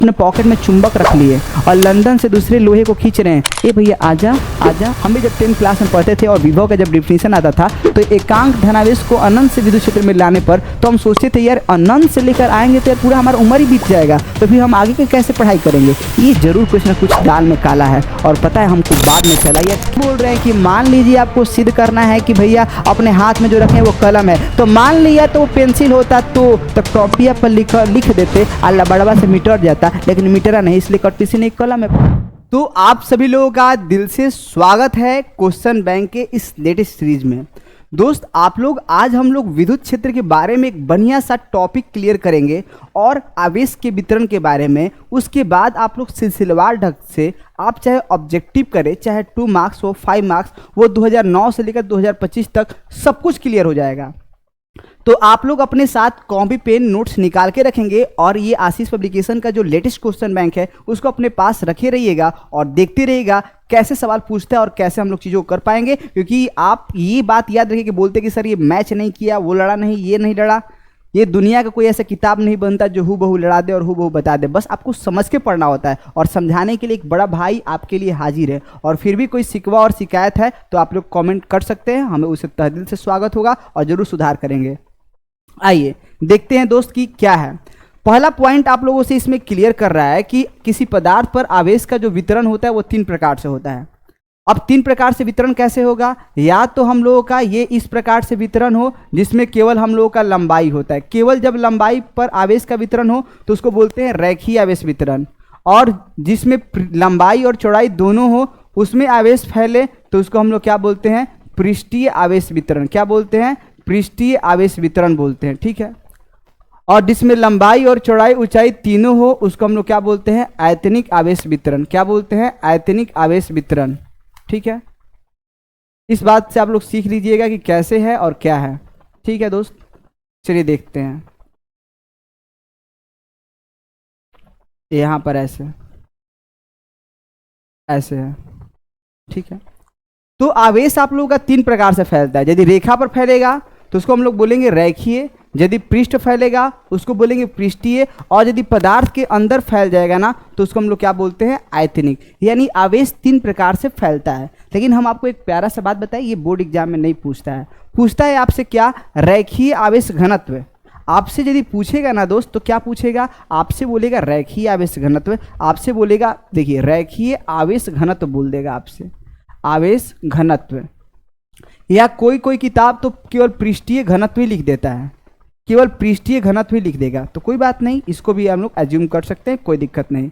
अपने पॉकेट में चुंबक रख लिए और लंदन से दूसरे लोहे को खींच रहे हैं। ए भैया आजा आजा। हम भी जब 10th क्लास में पढ़ते थे और विभव का जब डिफिनीशन आता था तो एकांक धनावेश को अनंत से विद्युत क्षेत्र में लाने पर तो हम सोचते थे यार अनंत से लेकर आएंगे तो यार पूरा हमारा उम्र ही बीत जाएगा, तो फिर हम आगे के कैसे पढ़ाई करेंगे। ये जरूर कुछ ना कुछ दाल में काला है। और पता है हमको बाद में चला यार बोल रहे हैं कि मान लीजिए आपको सिद्ध करना है कि भैया अपने हाथ में जो रखे हैं वो कलम है, तो मान लिया तो वो पेंसिल होता तो टॉपिया पर लिख देते, अल्लाह बड़वा से मिटर जाता, लेकिन मिटरा नहीं, इसलिए कट्टी से नहीं कलम है। तो आप सभी लोगों का दिल से स्वागत है क्वेश्चन बैंक के इस लेटेस्ट सीरीज में। दोस्त आप लोग आज हम लोग विद्युत क्षेत्र के बारे में एक बढ़िया सा टॉपिक क्लियर करेंगे और आवेश के वितरण के बारे में। उसके बाद आप लोग सिलसिलेवार ढंग से आप चाहे ऑब्जेक्टिव करें, चाहे 2 मार्क्स हो 5 मार्क्स, वो 2009 से लेकर 2025 तक सब कुछ क्लियर हो जाएगा। तो आप लोग अपने साथ कॉपी पेन नोट्स निकाल के रखेंगे और ये आशीष पब्लिकेशन का जो लेटेस्ट क्वेश्चन बैंक है उसको अपने पास रखे रहिएगा और देखते रहिएगा कैसे सवाल पूछता है और कैसे हम लोग चीज़ों को कर पाएंगे। क्योंकि आप ये बात याद रखिए कि बोलते कि सर ये मैच नहीं किया, वो लड़ा नहीं, ये नहीं लड़ा, ये दुनिया का कोई ऐसा किताब नहीं बनता जो हूबहू लड़ा दे और हूबहू बता दे। बस आपको समझ के पढ़ना होता है और समझाने के लिए एक बड़ा भाई आपके लिए हाजिर है। और फिर भी कोई शिकवा और शिकायत है तो आप लोग कमेंट कर सकते हैं, हमें उसे तहे दिल से स्वागत होगा और ज़रूर सुधार करेंगे। आइए देखते हैं दोस्त कि क्या है। पहला पॉइंट आप लोगों से इसमें क्लियर कर रहा है कि किसी पदार्थ पर आवेश का जो वितरण होता है वो 3 प्रकार से होता है। अब 3 प्रकार से वितरण कैसे होगा, या तो हम लोगों का ये इस प्रकार से वितरण हो जिसमें केवल हम लोगों का लंबाई होता है, केवल जब लंबाई पर आवेश का वितरण हो तो उसको बोलते हैं रैखीय आवेश वितरण। और जिसमें लंबाई और चौड़ाई दोनों हो उसमें आवेश फैले तो उसको हम लोग क्या बोलते हैं, पृष्ठीय आवेश वितरण। क्या बोलते हैं, पृष्ठीय आवेश वितरण बोलते हैं, ठीक है। और जिसमें लंबाई और चौड़ाई ऊंचाई तीनों हो उसको हम लोग क्या बोलते हैं, आयतनिक आवेश वितरण। क्या बोलते हैं, आयतनिक आवेश वितरण, ठीक है। इस बात से आप लोग सीख लीजिएगा कि कैसे है और क्या है, ठीक है दोस्त। चलिए देखते हैं। यहां पर ऐसे ऐसे है, ठीक है। तो आवेश आप लोगों का 3 प्रकार से फैलता है। यदि रेखा पर फैलेगा तो उसको हम लोग बोलेंगे रैखीय, यदि पृष्ठ फैलेगा उसको बोलेंगे पृष्ठीय, और यदि पदार्थ के अंदर फैल जाएगा ना तो उसको हम लोग क्या बोलते हैं, आयतनिक। यानी आवेश 3 प्रकार से फैलता है। लेकिन हम आपको एक प्यारा सा बात बताएं, ये बोर्ड एग्जाम में नहीं पूछता है आपसे क्या, रैखीय आवेश घनत्व। आपसे यदि पूछेगा ना दोस्त तो क्या पूछेगा, आपसे बोलेगा रैखीय आवेश घनत्व। आपसे बोलेगा, देखिए रैखीय आवेश घनत्व बोल देगा आपसे, आवेश घनत्व। या कोई किताब तो केवल पृष्ठीय घनत्व ही लिख देता है, केवल पृष्ठीय घनत्व ही लिख देगा, तो कोई बात नहीं, इसको भी हम लोग एज्यूम कर सकते हैं, कोई दिक्कत नहीं।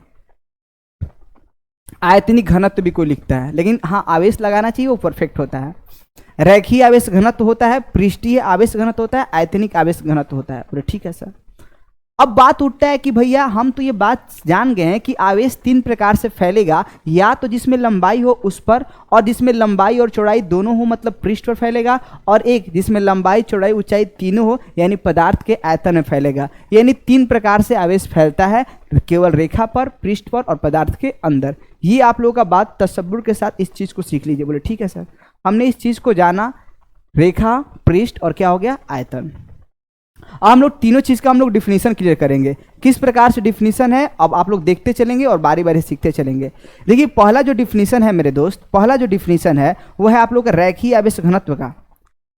आयतनिक घनत्व भी कोई लिखता है, लेकिन हाँ आवेश लगाना चाहिए, वो परफेक्ट होता है। रैखीय आवेश घनत्व होता है, पृष्ठीय आवेश घनत्व होता है, आयतनिक आवेश घनत्व होता है। बोले ठीक है सर। अब बात उठता है कि भैया हम तो ये बात जान गए हैं कि आवेश 3 प्रकार से फैलेगा, या तो जिसमें लंबाई हो उस पर, और जिसमें लंबाई और चौड़ाई दोनों हो मतलब पृष्ठ पर फैलेगा, और एक जिसमें लंबाई चौड़ाई ऊंचाई तीनों हो यानी पदार्थ के आयतन में फैलेगा। यानी 3 प्रकार से आवेश फैलता है, केवल रेखा पर, पृष्ठ पर और पदार्थ के अंदर। ये आप लोगों का बात तसव्वुर के साथ इस चीज़ को सीख लीजिए। बोले ठीक है सर, हमने इस चीज़ को जाना, रेखा, पृष्ठ और क्या हो गया, आयतन। अब हम लोग तीनों चीज़ का हम लोग डिफिनीशन क्लियर करेंगे। किस प्रकार से डिफिनीशन है अब आप लोग देखते चलेंगे और बारी बारी सीखते चलेंगे। देखिए पहला जो डिफिनीशन है मेरे दोस्त, पहला जो डिफिनीशन है वो है आप लोग का रैखीय आवेश घनत्व का।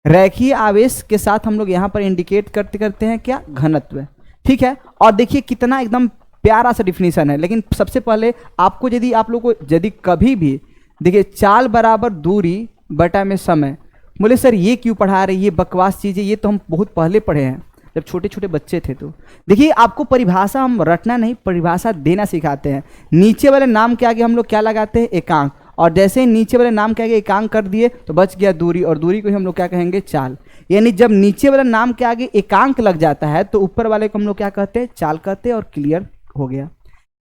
रैखीय आवेश के साथ हम लोग यहाँ पर इंडिकेट करते हैं क्या, घनत्व, ठीक है। और देखिए कितना एकदम प्यारा सा डिफिनीशन है। लेकिन सबसे पहले आपको यदि आप लोग को यदि कभी भी देखिए चाल बराबर दूरी बटा में समय, बोले सर ये क्यों पढ़ा रहे, ये बकवास चीज़ें, ये तो हम बहुत पहले पढ़े हैं जब छोटे छोटे बच्चे थे। तो देखिए आपको परिभाषा हम रटना नहीं, परिभाषा देना सिखाते हैं। नीचे वाले नाम के आगे हम लोग क्या लगाते हैं, एकांक, और जैसे ही नीचे वाले नाम के आगे एकांक कर दिए तो बच गया दूरी, और दूरी को ही हम लोग क्या कहेंगे, चाल। यानी जब नीचे वाले नाम के आगे एकांक लग जाता है तो ऊपर वाले को हम लोग क्या कहते हैं, चाल कहते हैं, और क्लियर हो गया।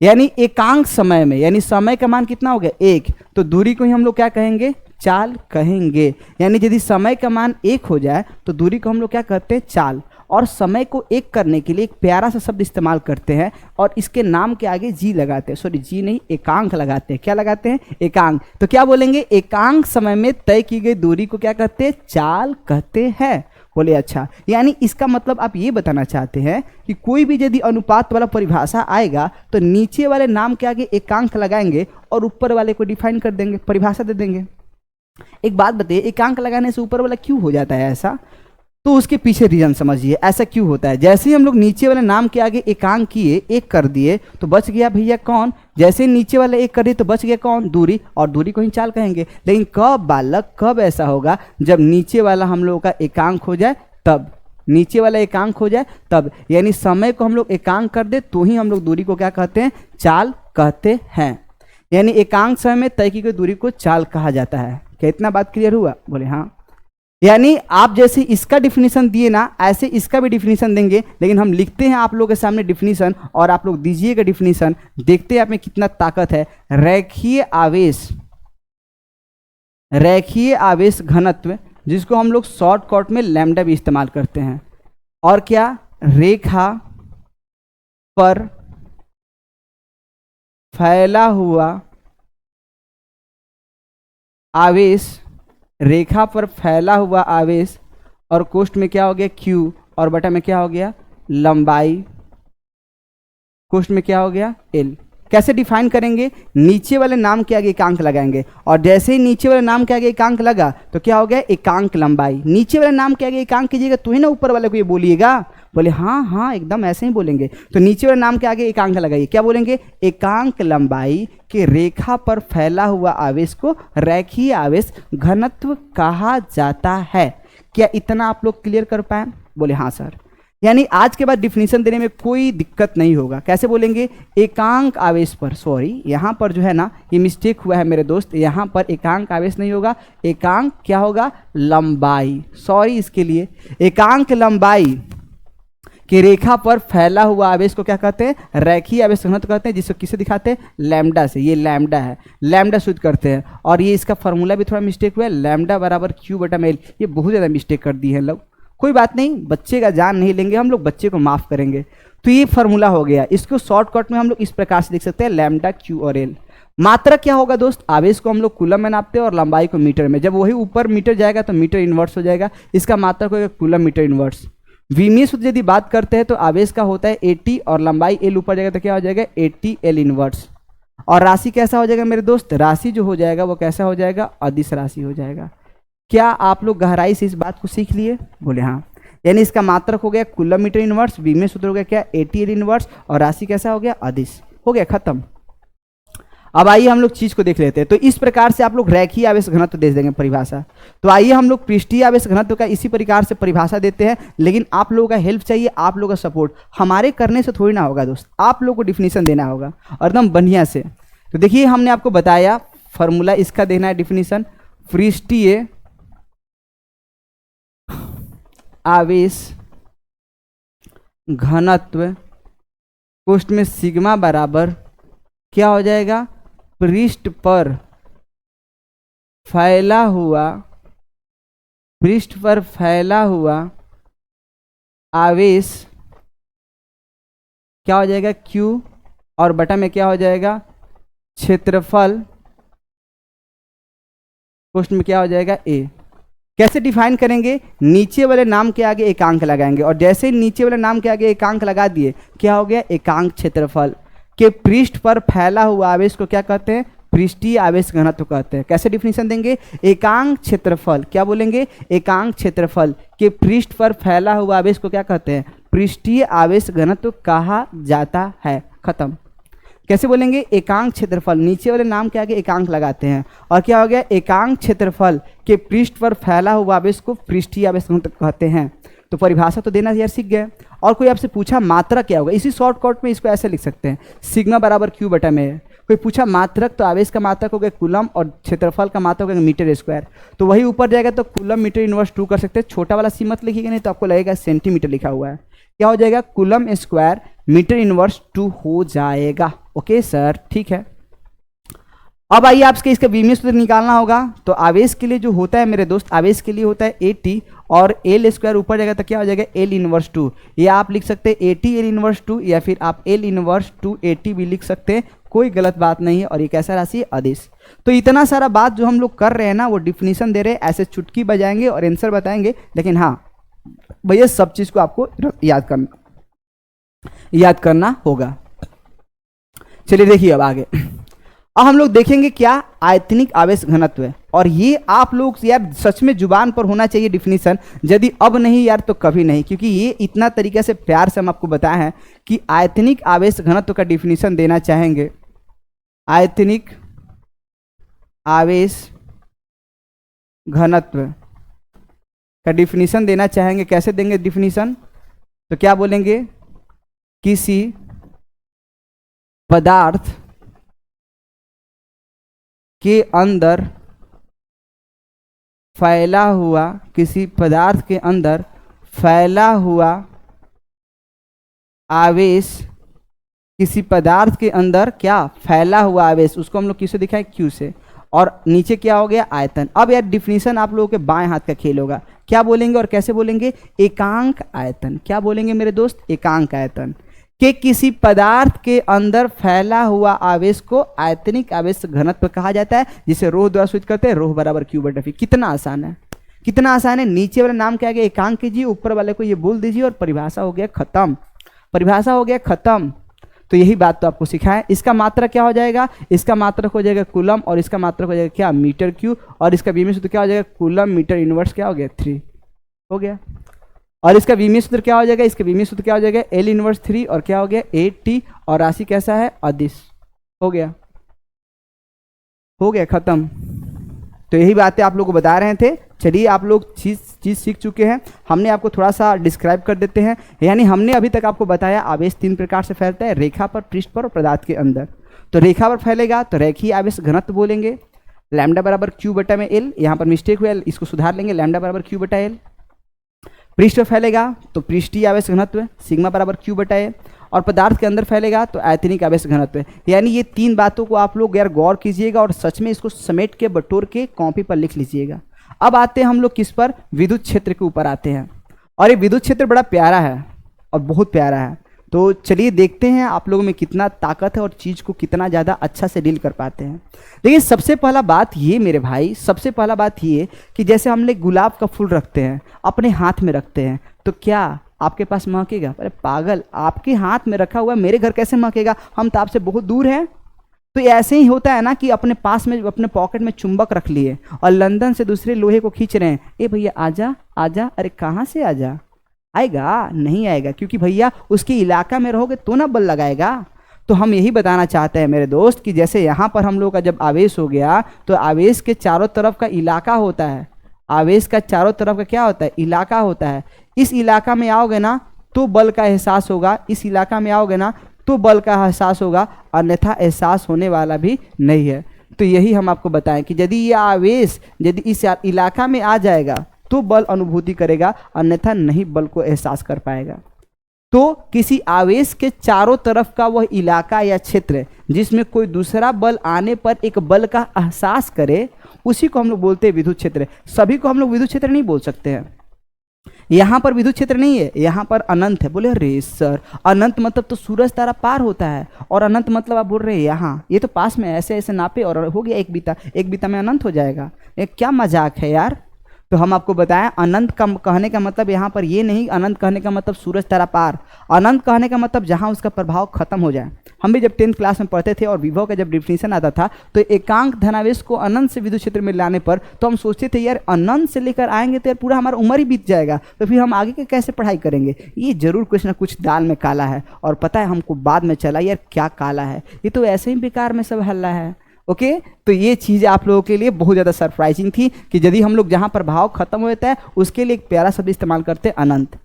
यानी एकांक समय में, यानी समय का मान कितना हो गया, 1, तो दूरी को ही हम लोग क्या कहेंगे, चाल कहेंगे। यानी यदि समय का मान 1 हो जाए तो दूरी को हम लोग क्या कहते हैं, चाल। और समय को 1 करने के लिए एक प्यारा सा शब्द इस्तेमाल करते हैं और इसके नाम के आगे जी लगाते हैं, सॉरी जी नहीं, एकांक लगाते हैं। क्या लगाते हैं, एकांक। तो क्या बोलेंगे, एकांक समय में तय की गई दूरी को क्या कहते हैं, चाल कहते हैं। बोले अच्छा, यानी इसका मतलब आप ये बताना चाहते हैं कि कोई भी यदि अनुपात वाला परिभाषा आएगा तो नीचे वाले नाम के आगे एकांक लगाएंगे और ऊपर वाले को डिफाइन कर देंगे, परिभाषा दे देंगे। एक बात बताइए, एकांक लगाने से ऊपर वाला क्यों हो जाता है ऐसा? तो उसके पीछे रीजन समझिए, ऐसा क्यों होता है। जैसे ही हम लोग नीचे वाले नाम के आगे एकांक किए, एक कर दिए, तो बच गया भैया कौन? जैसे नीचे वाले एक कर दिए तो बच गया कौन? दूरी, और दूरी को ही चाल कहेंगे। लेकिन कब बालक, कब ऐसा होगा? जब नीचे वाला हम लोगों का एकांक हो जाए तब, नीचे वाला एकांक हो जाए तब, यानी समय को हम लोग एकांक कर दे तो ही हम लोग दूरी को क्या कहते हैं? चाल कहते हैं। यानी एकांक समय में तय की गई दूरी को चाल कहा जाता है। क्या इतना बात क्लियर हुआ? बोले हाँ। यानी आप जैसे इसका डिफिनीशन दिए ना, ऐसे इसका भी डिफिनीशन देंगे, लेकिन हम लिखते हैं आप लोगों के सामने डिफिनीशन और आप लोग दीजिएगा डिफिनीशन, देखते हैं आप में कितना ताकत है। रेखीय आवेश, रेखीय आवेश घनत्व, जिसको हम लोग शॉर्टकट में लैम्डा भी इस्तेमाल करते हैं। और क्या? रेखा पर फैला हुआ आवेश, रेखा पर फैला हुआ आवेश, और कोष्ठ में क्या हो गया? Q, और बटा में क्या हो गया? लंबाई, कोष्ठ में क्या हो गया? L। कैसे डिफाइन करेंगे? नीचे वाले नाम के आगे एकांक लगाएंगे, और जैसे ही नीचे वाले नाम के आगे एकांक लगा तो क्या हो गया? एकांक लंबाई। नीचे वाले नाम के आगे एकांक कीजिएगा तो ही ना ऊपर वाले को ये बोलिएगा। बोले हाँ हाँ, एकदम ऐसे ही बोलेंगे। तो नीचे वाले नाम के आगे एकांक लगाइए, क्या बोलेंगे? एकांक लंबाई के रेखा पर फैला हुआ आवेश को रेखीय आवेश घनत्व कहा जाता है। क्या इतना आप लोग क्लियर कर पाए? बोले हाँ सर। यानी आज के बाद डिफिनीशन देने में कोई दिक्कत नहीं होगा। कैसे बोलेंगे? एकांक आवेश पर, सॉरी यहाँ पर जो है ना ये मिस्टेक हुआ है मेरे दोस्त, यहाँ पर एकांक आवेश नहीं होगा, एकांक क्या होगा? लंबाई। सॉरी इसके लिए। एकांक लंबाई कि रेखा पर फैला हुआ आवेश को क्या कहते हैं? रेखीय आवेश घनत्व कहते हैं, जिसको किसे दिखाते हैं? लैम्डा से। ये लैम्डा है, लैम्डा शुद्ध करते हैं। और ये इसका फॉर्मूला भी थोड़ा मिस्टेक हुआ है, लैम्डा बराबर Q/L। ये बहुत ज़्यादा मिस्टेक कर दी है लोग। कोई बात नहीं, बच्चे का जान नहीं लेंगे हम लोग, बच्चे को माफ़ करेंगे। तो ये फॉर्मूला हो गया। इसको शॉर्टकट में हम लोग इस प्रकार से लिख सकते हैं, लैम्डा Q और L। मात्रक क्या होगा दोस्त? आवेश को हम लोग कूलम में नापते हैं और लंबाई को मीटर में। जब वही ऊपर मीटर जाएगा तो मीटर इनवर्स हो जाएगा, इसका मात्रक होगा कूलम मीटर इनवर्स। विमीय सूत्र यदि बात करते हैं तो आवेश का होता है 80 और लंबाई L ऊपर जाएगा तो क्या हो जाएगा? 80 L इनवर्स। और राशि कैसा हो जाएगा मेरे दोस्त? राशि जो हो जाएगा वो कैसा हो जाएगा? अदिश राशि हो जाएगा। क्या आप लोग गहराई से इस बात को सीख लिए? बोले हाँ। यानी इसका मात्रक हो गया कूलम मीटर इनवर्स, विमीय सूत्र हो गया क्या? 80 L इनवर्स, और राशि कैसा हो गया? अदिश। हो गया, खत्म। अब आइए हम लोग चीज को देख लेते हैं। तो इस प्रकार से आप लोग रेखीय आवेश घनत्व दे देंगे परिभाषा। तो आइए हम लोग पृष्ठीय आवेश घनत्व का इसी प्रकार से परिभाषा देते हैं, लेकिन आप लोगों का हेल्प चाहिए, आप लोगों का सपोर्ट। हमारे करने से थोड़ी ना होगा दोस्त, आप लोगों को डिफिनीशन देना होगा और एकदम बढ़िया से। तो देखिए हमने आपको बताया फॉर्मूला इसका देना है डिफिनीशन, पृष्ठीय आवेश घनत्व कोष्ठ में सिग्मा बराबर क्या हो जाएगा? पृष्ठ पर फैला हुआ आवेश क्या हो जाएगा? Q, और बटा में क्या हो जाएगा? क्षेत्रफल, कोष्ठ में क्या हो जाएगा? A। कैसे डिफाइन करेंगे? नीचे वाले नाम के आगे एकांक लगाएंगे, और जैसे ही नीचे वाले नाम के आगे एकांक लगा दिए क्या हो गया? एकांक क्षेत्रफल के पृष्ठ पर फैला हुआ आवेश को क्या कहते हैं? पृष्ठीय आवेश घनत्व कहते हैं। कैसे डिफिनीशन देंगे? एकांक क्षेत्रफल, क्या बोलेंगे? एकांक क्षेत्रफल के पृष्ठ पर फैला हुआ आवेश को क्या कहते हैं? पृष्ठीय आवेश घनत्व कहा जाता है। खत्म। कैसे बोलेंगे? एकांक क्षेत्रफल, नीचे वाले नाम के आगे एकांक लगाते हैं, और क्या हो गया? एकांक क्षेत्रफल के पृष्ठ पर फैला हुआ आवेश को पृष्ठीय आवेश घनत्व कहते हैं। तो परिभाषा तो देना यार सीख गए। और कोई आपसे पूछा मात्रा क्या होगा? इसी शॉर्टकट में इसको ऐसे लिख सकते हैं, सिग्मा बराबर Q/में। कोई पूछा मात्रक, तो आवेश का मात्रक हो गया कूलम और क्षेत्रफल का मात्रक हो गया मीटर स्क्वायर। तो वही ऊपर जाएगा तो कूलम मीटर इनवर्स 2 कर सकते हैं। छोटा वाला सी मत लिखिएगा, नहीं तो आपको लगेगा सेंटीमीटर लिखा हुआ है। क्या हो जाएगा? कूलम स्क्वायर मीटर इनवर्स 2 हो जाएगा। ओके सर, ठीक है। अब आइए आपके इसका विमीय सूत्र निकालना होगा। तो आवेश के लिए जो होता है मेरे दोस्त, आवेश के लिए होता है 80 और L स्क्वायर ऊपर जाएगा तो क्या हो जाएगा? L inverse 2। या आप लिख सकते हैं 80 L इनवर्स 2, या फिर आप L इनवर्स 2 80 भी लिख सकते हैं, कोई गलत बात नहीं है। और ये कैसा राशि है? अदिश। तो इतना सारा बात जो हम लोग कर रहे हैं ना, वो डिफिनीशन दे रहे हैं, ऐसे चुटकी बजाएंगे और आंसर बताएंगे। लेकिन हाँ, भैया सब चीज को आपको याद करना होगा। चलिए देखिए अब आगे। अब हम लोग देखेंगे क्या आयतनिक आवेश घनत्व है, और ये आप लोग यार सच में जुबान पर होना चाहिए डिफिनीशन, यदि अब नहीं यार तो कभी नहीं, क्योंकि ये इतना तरीके से प्यार से हम आपको बताए हैं कि आयतनिक आवेश घनत्व का डिफिनीशन देना चाहेंगे। आयतनिक आवेश घनत्व का डिफिनीशन देना चाहेंगे, कैसे देंगे डिफिनीशन? तो क्या बोलेंगे? किसी पदार्थ के अंदर फैला हुआ, किसी पदार्थ के अंदर फैला हुआ आवेश, किसी पदार्थ के अंदर क्या फैला हुआ आवेश, उसको हम लोग किससे दिखाएं? क्यू से। और नीचे क्या हो गया? आयतन। अब यार डिफिनीशन आप लोगों के बाएं हाथ का खेल होगा, क्या बोलेंगे और कैसे बोलेंगे? एकांक आयतन। क्या बोलेंगे मेरे दोस्त? एकांक आयतन के किसी पदार्थ के अंदर फैला हुआ आवेश को आयतनिक आवेश घनत्व कहा जाता है, जिसे रोह द्वारा सूचित करते हैं, रोह बराबर क्यू बटा वी। कितना आसान है, कितना आसान है। नीचे वाला नाम क्या गया? एकांक कीजिए, ऊपर वाले को ये बोल दीजिए और परिभाषा हो गया खत्म, परिभाषा हो गया खत्म। तो यही बात तो आपको सिखाएं। इसका मात्रक क्या हो जाएगा? इसका मात्रक हो जाएगा कूलम, और इसका मात्रक हो जाएगा क्या? मीटर क्यू, और इसका विमीय सूत्र क्या हो जाएगा? कूलम मीटर इनवर्स क्या हो गया? 3 हो गया। और इसका विमीय सूत्र क्या हो जाएगा? इसका विमीय सूत्र क्या हो जाएगा? L इनवर्स 3, और क्या हो गया? 8T, और राशि कैसा है? अदिश। हो गया, हो गया, खत्म। तो यही बातें आप लोग को बता रहे थे। चलिए आप लोग चीज़ सीख चुके हैं, हमने आपको थोड़ा सा डिस्क्राइब कर देते हैं। यानी हमने अभी तक आपको बताया आवेश 3 प्रकार से फैलता है, रेखा पर, पृष्ठ पर और पदार्थ के अंदर। तो रेखा पर फैलेगा तो रेखीय आवेश घनत्व बोलेंगे, लैम्डा बराबर क्यू बटा में एल। यहाँ पर मिस्टेक हुआ, इसको सुधार लेंगे, लैम्डा बराबर क्यू बटा एल। पृष्ठ पर फैलेगा तो पृष्ठीय आवेश घनत्व सिग्मा बराबर क्यू बटा ए, और पदार्थ के अंदर फैलेगा तो आयतनिक आवेश घनत्व। यानी ये 3 बातों को आप लोग यार गौर कीजिएगा और सच में इसको समेट के बटोर के कॉपी पर लिख लीजिएगा। अब आते हैं हम लोग किस पर? विद्युत क्षेत्र के ऊपर आते हैं। और ये विद्युत क्षेत्र बड़ा प्यारा है और बहुत प्यारा है। तो चलिए देखते हैं आप लोगों में कितना ताकत है और चीज़ को कितना ज़्यादा अच्छा से डील कर पाते हैं। देखिए सबसे पहला बात ये मेरे भाई, सबसे पहला बात ये कि जैसे हम लोग गुलाब का फूल रखते हैं, अपने हाथ में रखते हैं, तो क्या आपके पास महकेगा? अरे पागल, आपके हाथ में रखा हुआ मेरे घर कैसे महकेगा? हम तो आपसे बहुत दूर हैं। तो ऐसे ही होता है ना कि अपने पास में, अपने पॉकेट में चुंबक रख लिए और लंदन से दूसरे लोहे को खींच रहे हैं, ए भैया आजा आजा। अरे कहाँ से आजा? आएगा नहीं आएगा, क्योंकि भैया उसके इलाका में रहोगे तो ना बल लगाएगा। तो हम यही बताना चाहते हैं मेरे दोस्त कि जैसे यहाँ पर हम लोग का जब आवेश हो गया तो आवेश के चारों तरफ का इलाका होता है, आवेश का चारों तरफ का क्या होता है? इलाका होता है। इस इलाका में आओगे ना तो बल का एहसास होगा, इस इलाका में आओगे ना तो बल का एहसास होगा, अन्यथा एहसास होने वाला भी नहीं है। तो यही हम आपको बताएं कि यदि ये आवेश यदि इस इलाका में आ जाएगा तो बल अनुभूति करेगा, अन्यथा नहीं बल को एहसास कर पाएगा। तो किसी आवेश के चारों तरफ का वह इलाका या क्षेत्र जिसमें कोई दूसरा बल आने पर एक बल का एहसास करे, उसी को हम लोग बोलते हैं विद्युत क्षेत्र। सभी को हम लोग विद्युत क्षेत्र नहीं बोल सकते हैं। यहाँ पर विद्युत क्षेत्र नहीं है, यहाँ पर अनंत है। बोले अरे सर अनंत मतलब तो सूरज तारा पार होता है, और अनंत मतलब आप बोल रहे हैं यहाँ, ये तो पास में ऐसे ऐसे नापे और हो गया एक बीता में अनंत हो जाएगा। ये क्या मजाक है यार? तो हम आपको बताएं अनंत का कहने का मतलब यहाँ पर ये नहीं, अनंत कहने का मतलब सूरज तारा पार। अनंत कहने का मतलब जहाँ उसका प्रभाव खत्म हो जाए। हम भी जब 10th क्लास में पढ़ते थे और विभव का जब डिफिनीशन आता था तो एकांक धनावेश को अनंत से विद्युत क्षेत्र में लाने पर तो हम सोचते थे यार अनंत से लेकर आएंगे तो यार पूरा हमारा उम्र ही बीत जाएगा, तो फिर हम आगे के कैसे पढ़ाई करेंगे? ये जरूर कुछ ना कुछ दाल में काला है। और पता है हमको बाद में चला यार क्या काला है, ये तो ऐसे ही बेकार में सब हल्ला है। ओके तो ये चीज़ आप लोगों के लिए बहुत ज़्यादा सरप्राइजिंग थी कि यदि हम लोग जहाँ प्रभाव खत्म होता है उसके लिए एक प्यारा शब्द इस्तेमाल करते हैं अनंत।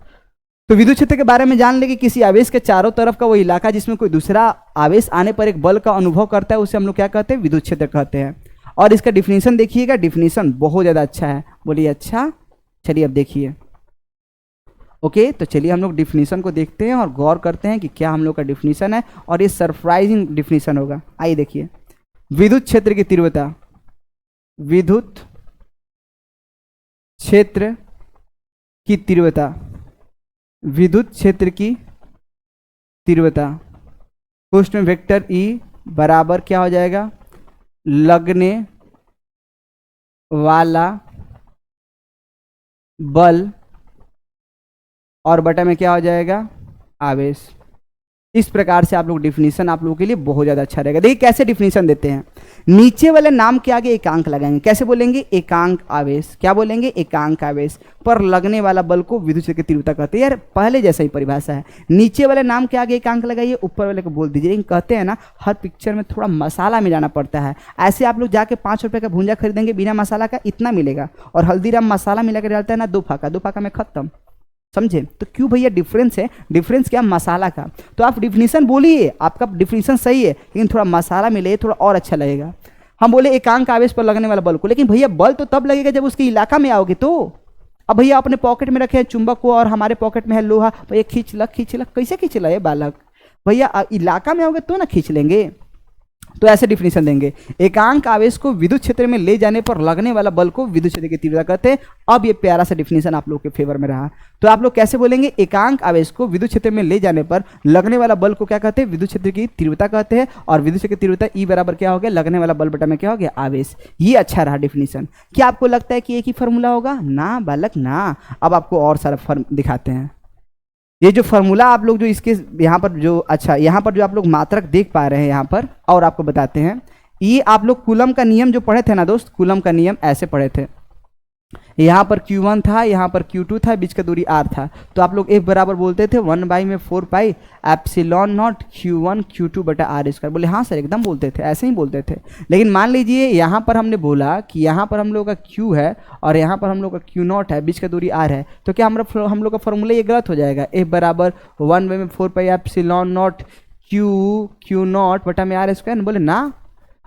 तो विद्युत क्षेत्र के बारे में जान ले कि किसी आवेश के चारों तरफ का वो इलाका जिसमें कोई दूसरा आवेश आने पर एक बल का अनुभव करता है, उसे हम लोग क्या कहते हैं? विद्युत क्षेत्र कहते हैं। और इसका डिफिनीशन देखिएगा, डिफिनीशन बहुत ज़्यादा अच्छा है। बोलिए अच्छा, चलिए अब देखिए। ओके तो चलिए हम लोग डिफिनीशन को देखते हैं और गौर करते हैं कि क्या हम लोग का डिफिनीशन है, और ये सरप्राइजिंग डिफिनीशन होगा। आइए देखिए, विद्युत क्षेत्र की तीव्रता, विद्युत क्षेत्र की तीव्रता, विद्युत क्षेत्र की तीव्रता कोष्ठ में वेक्टर E बराबर क्या हो जाएगा? लगने वाला बल और बटा में क्या हो जाएगा, आवेश। इस प्रकार से आप लोग डिफिनीशन आप लोगों के लिए बहुत ज़्यादा अच्छा रहेगा। देखिए कैसे डिफिनीशन देते हैं, नीचे वाले नाम के आगे एकांक लगाएंगे। कैसे बोलेंगे, एकांक आवेश। क्या बोलेंगे, एकांक आवेश पर लगने वाला बल को विद्युत क्षेत्र की तीव्रता कहते हैं। यार पहले जैसा ही परिभाषा है, नीचे वाले नाम के आगे एकांक लगाइए, ऊपर वाले को बोल दीजिए। लेकिन कहते हैं ना हर पिक्चर में थोड़ा मसाला मिलाना पड़ता है। ऐसे आप लोग जाके 5 रुपये का भूंजा खरीदेंगे बिना मसाला का, इतना मिलेगा, और हल्दीराम मसाला मिला कर डालता है ना 2 फाका, 2 फाका में खत्म। समझे, तो क्यों भैया डिफरेंस है, डिफरेंस क्या, मसाला का। तो आप डिफिनीशन बोलिए, आपका डिफिनीशन सही है, लेकिन थोड़ा मसाला मिले थोड़ा और अच्छा लगेगा। हम बोले एकांक आवेश पर लगने वाला बल को, लेकिन भैया बल तो तब लगेगा जब उसके इलाका में आओगे तो। अब भैया अपने पॉकेट में रखे हैं चुंबक को और हमारे पॉकेट में है लोहा, भैया खींच लग, कैसे खींच ला ये बालक, भैया इलाका में आओगे तो ना खींच लेंगे। तो ऐसे डिफिनीशन देंगे, एकांक आवेश को विद्युत क्षेत्र में ले जाने पर लगने वाला बल को विद्युत क्षेत्र की तीव्रता कहते हैं। अब ये प्यारा सा डिफिनीशन आप लोग के फेवर में रहा। तो आप लोग कैसे बोलेंगे, एकांक आवेश को विद्युत क्षेत्र में ले जाने पर लगने वाला बल को क्या कहते हैं, विद्युत क्षेत्र की तीव्रता कहते हैं। और विद्युत क्षेत्र की तीव्रता ई बराबर क्या हो गया, लगने वाला बल बटा में क्या हो गया, आवेश। ये अच्छा रहा डिफिनीशन। क्या आपको लगता है कि एक ही फॉर्मूला होगा, ना बालक ना। अब आपको और सारा फॉर्म दिखाते हैं। ये जो फॉर्मूला आप लोग जो इसके यहाँ पर जो, अच्छा यहाँ पर जो आप लोग मात्रक देख पा रहे हैं यहाँ पर, और आपको बताते हैं, ये आप लोग कूलम का नियम जो पढ़े थे ना दोस्त, कूलम का नियम ऐसे पढ़े थे। यहाँ पर Q1 था, यहाँ पर Q2 था, बीच का दूरी R था। तो आप लोग F बराबर बोलते थे 1/4 pi epsilon not Q1 Q2 बटा R स्क्वायर। बोले हाँ सर एकदम बोलते थे, ऐसे ही बोलते थे। लेकिन मान लीजिए यहाँ पर हमने बोला कि यहाँ पर हम लोग का Q है और यहाँ पर हम लोग का Q0 है, बीच का दूरी R है, तो क्या हम लोग का फॉर्मूला ये गलत हो जाएगा। F बराबर 1/4 पाई एप्सिलॉन नॉट Q0 बटा में R स्क्वायर। बोले ना।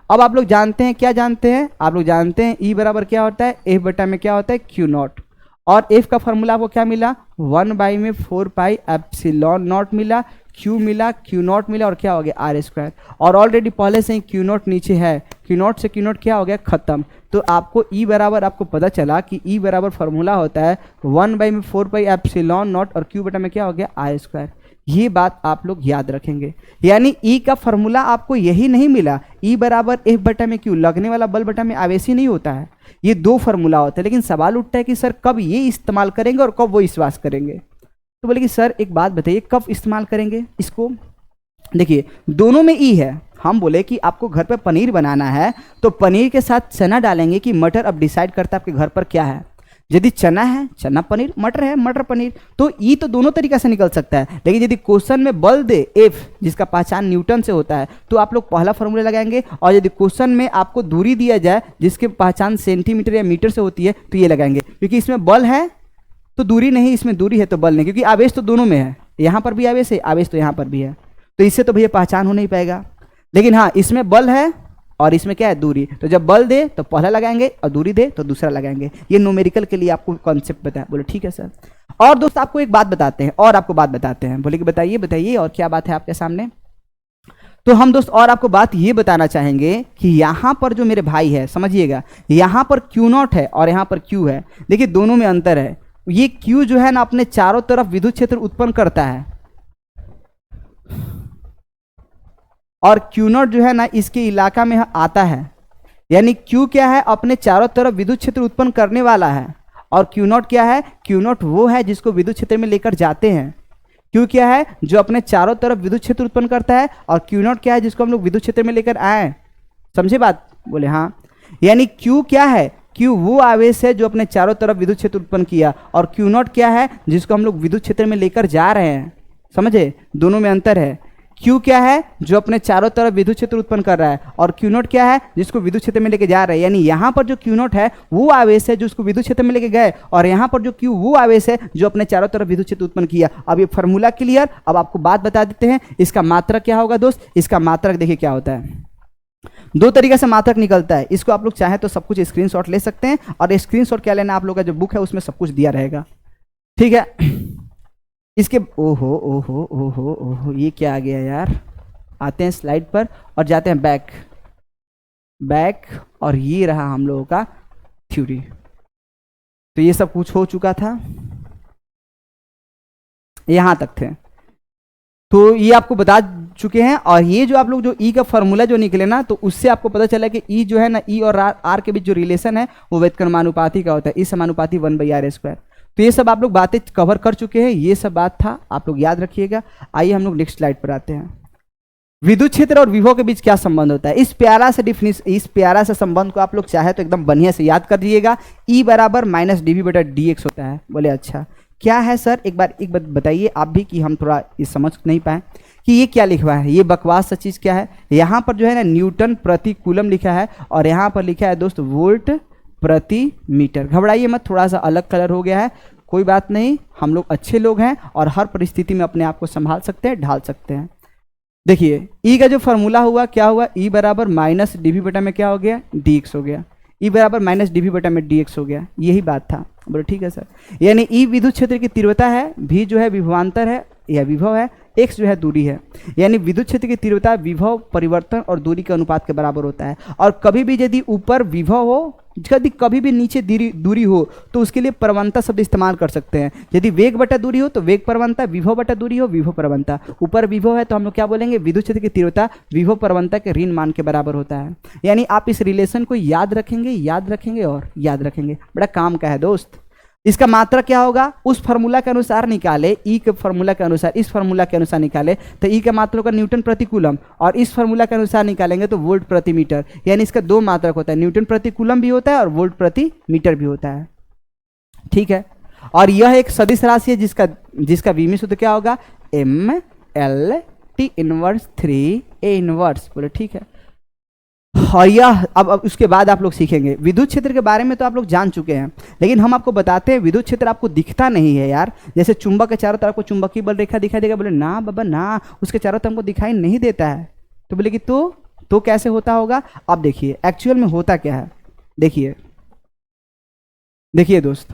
अब आप लोग जानते हैं, क्या जानते हैं, आप लोग जानते हैं E बराबर क्या होता है, F बटा में क्या होता है, Q0। और F का फॉर्मूला आपको क्या मिला, 1/4 पाई एप्सिलॉन नॉट मिला, Q मिला, Q0 मिला, और क्या हो गया, R स्क्वायर। और ऑलरेडी पहले से ही Q0 नीचे है, Q0 से Q0 क्या हो गया, खत्म। तो आपको E बराबर आपको पता चला कि E बराबर फॉर्मूला होता है 1/4 पाई एप्सिलॉन नॉट और Q बटा में क्या हो गया, R स्क्वायर। ये बात आप लोग याद रखेंगे। यानी E का फॉर्मूला आपको यही नहीं मिला, E बराबर F बटा में Q, लगने वाला बल बटा में आवेश ही नहीं होता है। ये 2 फॉर्मूला होता है। लेकिन सवाल उठता है कि सर कब ये इस्तेमाल करेंगे और कब वो विश्वास करेंगे। तो बोले कि सर एक बात बताइए कब इस्तेमाल करेंगे इसको। देखिए दोनों में E है। हम बोले कि आपको घर पे पनीर बनाना है तो पनीर के साथ चना डालेंगे कि मटर, अब डिसाइड करता है आपके घर पर क्या है। यदि चना है चना पनीर, मटर है मटर पनीर। तो ई तो दोनों तरीका से निकल सकता है। लेकिन यदि क्वेश्चन में बल दे F, जिसका पहचान न्यूटन से होता है, तो आप लोग पहला फॉर्मूला लगाएंगे। और यदि क्वेश्चन में आपको दूरी दिया जाए जिसके पहचान सेंटीमीटर या मीटर से होती है, तो ये लगाएंगे। क्योंकि इसमें बल है तो दूरी नहीं, इसमें दूरी है तो बल नहीं, क्योंकि आवेश तो दोनों में है। यहाँ पर भी आवेश है, आवेश तो यहाँ पर भी है, तो इससे तो भैया पहचान हो नहीं पाएगा। लेकिन हाँ इसमें बल है और इसमें क्या है, दूरी। तो जब बल दे तो पहला लगाएंगे और दूरी दे तो दूसरा लगाएंगे। ये न्यूमेरिकल के लिए आपको कॉन्सेप्ट बताया। बोले ठीक है सर। और दोस्त आपको एक बात बताते हैं, और आपको बात बताते हैं। बोले कि बताइए बताइए, और क्या बात है आपके सामने। तो हम दोस्त और आपको बात ये बताना चाहेंगे कि यहाँ पर जो मेरे भाई है, समझिएगा, यहाँ पर Q0 है और यहाँ पर Q है। देखिए दोनों में अंतर है। ये Q जो है ना अपने चारों तरफ विद्युत क्षेत्र उत्पन्न करता है, और Q0 जो है ना इसके इलाका में आता है। यानी Q क्या है, अपने चारों तरफ विद्युत क्षेत्र उत्पन्न करने वाला है। और Q0 क्या है, Q0 वो है जिसको विद्युत क्षेत्र में लेकर जाते हैं। Q क्या है, जो अपने चारों तरफ विद्युत क्षेत्र उत्पन्न करता है, और Q0 क्या है, जिसको हम लोग विद्युत क्षेत्र में लेकर आए। समझे बात। बोले हाँ। यानी Q क्या है, Q वो आवेश है जो अपने चारों तरफ विद्युत क्षेत्र उत्पन्न किया, और Q0 क्या है, जिसको हम लोग विद्युत क्षेत्र में लेकर जा रहे हैं। समझे, दोनों में अंतर है। Q क्या है, जो अपने चारों तरफ विद्युत क्षेत्र उत्पन्न कर रहा है, और Q0 क्या है, जिसको विद्युत क्षेत्र में लेके जा रहा है। यानी यहाँ पर जो Q0 है वो आवेश है जो उसको विद्युत क्षेत्र में लेके गए, और यहाँ पर जो Q वो आवेश है जो अपने चारों तरफ विद्युत क्षेत्र उत्पन्न किया। अब ये फॉर्मूला क्लियर। अब आपको बात बता देते हैं, इसका मात्रक क्या होगा दोस्त। इसका मात्रक देखिए क्या होता है, 2 तरीके से मात्रक निकलता है। इसको आप लोग चाहे तो सब कुछ स्क्रीनशॉट ले सकते हैं, और स्क्रीनशॉट क्या लेना, आप लोग का जो बुक है उसमें सब कुछ दिया रहेगा। ठीक है। इसके ओहो ओहो ओहो ओहो, ये क्या आ गया यार। आते हैं स्लाइड पर और जाते हैं बैक बैक, और ये रहा हम लोगों का थ्योरी। तो ये सब कुछ हो चुका था, यहां तक थे। तो ये आपको बता चुके हैं। और ये जो आप लोग जो E का फॉर्मूला जो निकले ना, तो उससे आपको पता चला कि E जो है ना, E और R के बीच जो रिलेशन है वो व्युत्क्रमानुपाती का होता है। E समानुपाती 1/r²। तो ये सब आप लोग बातें कवर कर चुके हैं, ये सब बात था, आप लोग याद रखिएगा। आइए हम लोग नेक्स्ट स्लाइड पर आते हैं। विद्युत क्षेत्र और विभव के बीच क्या संबंध होता है, इस प्यारा से संबंध को आप लोग चाहे तो एकदम बढ़िया से याद कर दीजिएगा। E बराबर माइनस डी वी बटा डी एक्स होता है। बोले अच्छा क्या है सर, एक बात बताइए आप भी कि हम थोड़ा ये समझ नहीं पाए कि ये क्या लिखा है, ये बकवास सा चीज़ क्या है। यहाँ पर जो है ना न्यूटन प्रति कूलम लिखा है और यहाँ पर लिखा है दोस्त वोल्ट प्रति मीटर। घबराइए मत, थोड़ा सा अलग कलर हो गया है, कोई बात नहीं, हम लोग अच्छे लोग हैं और हर परिस्थिति में अपने आप को संभाल सकते हैं, ढाल सकते हैं। देखिए ई का जो फॉर्मूला हुआ क्या हुआ, ई बराबर माइनस डी वी बटा में क्या हो गया, डी एक्स हो गया। ई बराबर माइनस डी वी बटा में डी एक्स हो गया, यही बात था। बोलो ठीक है सर। यानी ई विद्युत क्षेत्र की तीव्रता है, भी जो है विभवांतर है या विभव है, एक्स जो है दूरी है। यानी विद्युत क्षेत्र की तीव्रता विभव परिवर्तन और दूरी के अनुपात के बराबर होता है। और कभी भी यदि ऊपर विभव हो, यदि कभी भी नीचे दूरी हो तो उसके लिए प्रवणता शब्द इस्तेमाल कर सकते हैं। यदि वेग बटा दूरी हो तो वेग प्रवणता, विभव बटा दूरी हो विभव प्रवणता। ऊपर विभव है तो हम लोग क्या बोलेंगे, विद्युत क्षेत्र की तीव्रता विभव प्रवणता के ऋण मान के बराबर होता है। यानी आप इस रिलेशन को याद रखेंगे और याद रखेंगे, बड़ा काम का है दोस्त। इसका मात्रा क्या होगा, उस फार्मूला के अनुसार निकाले, ई के फार्मूला के अनुसार, इस फार्मूला के अनुसार निकाले तो ई का मात्रा होगा न्यूटन प्रति कूलम, और इस फार्मूला के अनुसार निकालेंगे तो वोल्ट प्रति मीटर। यानी इसका दो मात्रक होता है, न्यूटन प्रति कूलम भी होता है और वोल्ट प्रति मीटर भी होता है। ठीक है, और यह एक सदिश राशि है जिसका विमीय सूत्र क्या होगा, M L T inverse 3 A inverse. बोले ठीक है। और यह अब उसके बाद आप लोग सीखेंगे विद्युत क्षेत्र के बारे में तो आप लोग जान चुके हैं, लेकिन हम आपको बताते हैं विद्युत क्षेत्र आपको दिखता नहीं है यार। जैसे चुंबक के चारों तरफ को चुंबकीय बल रेखा दिखाई देगा, बोले ना बाबा ना, उसके चारों तरफ हमको दिखाई नहीं देता है। तो बोले कि तो कैसे होता होगा। अब देखिए एक्चुअल में होता क्या है, देखिए दोस्त,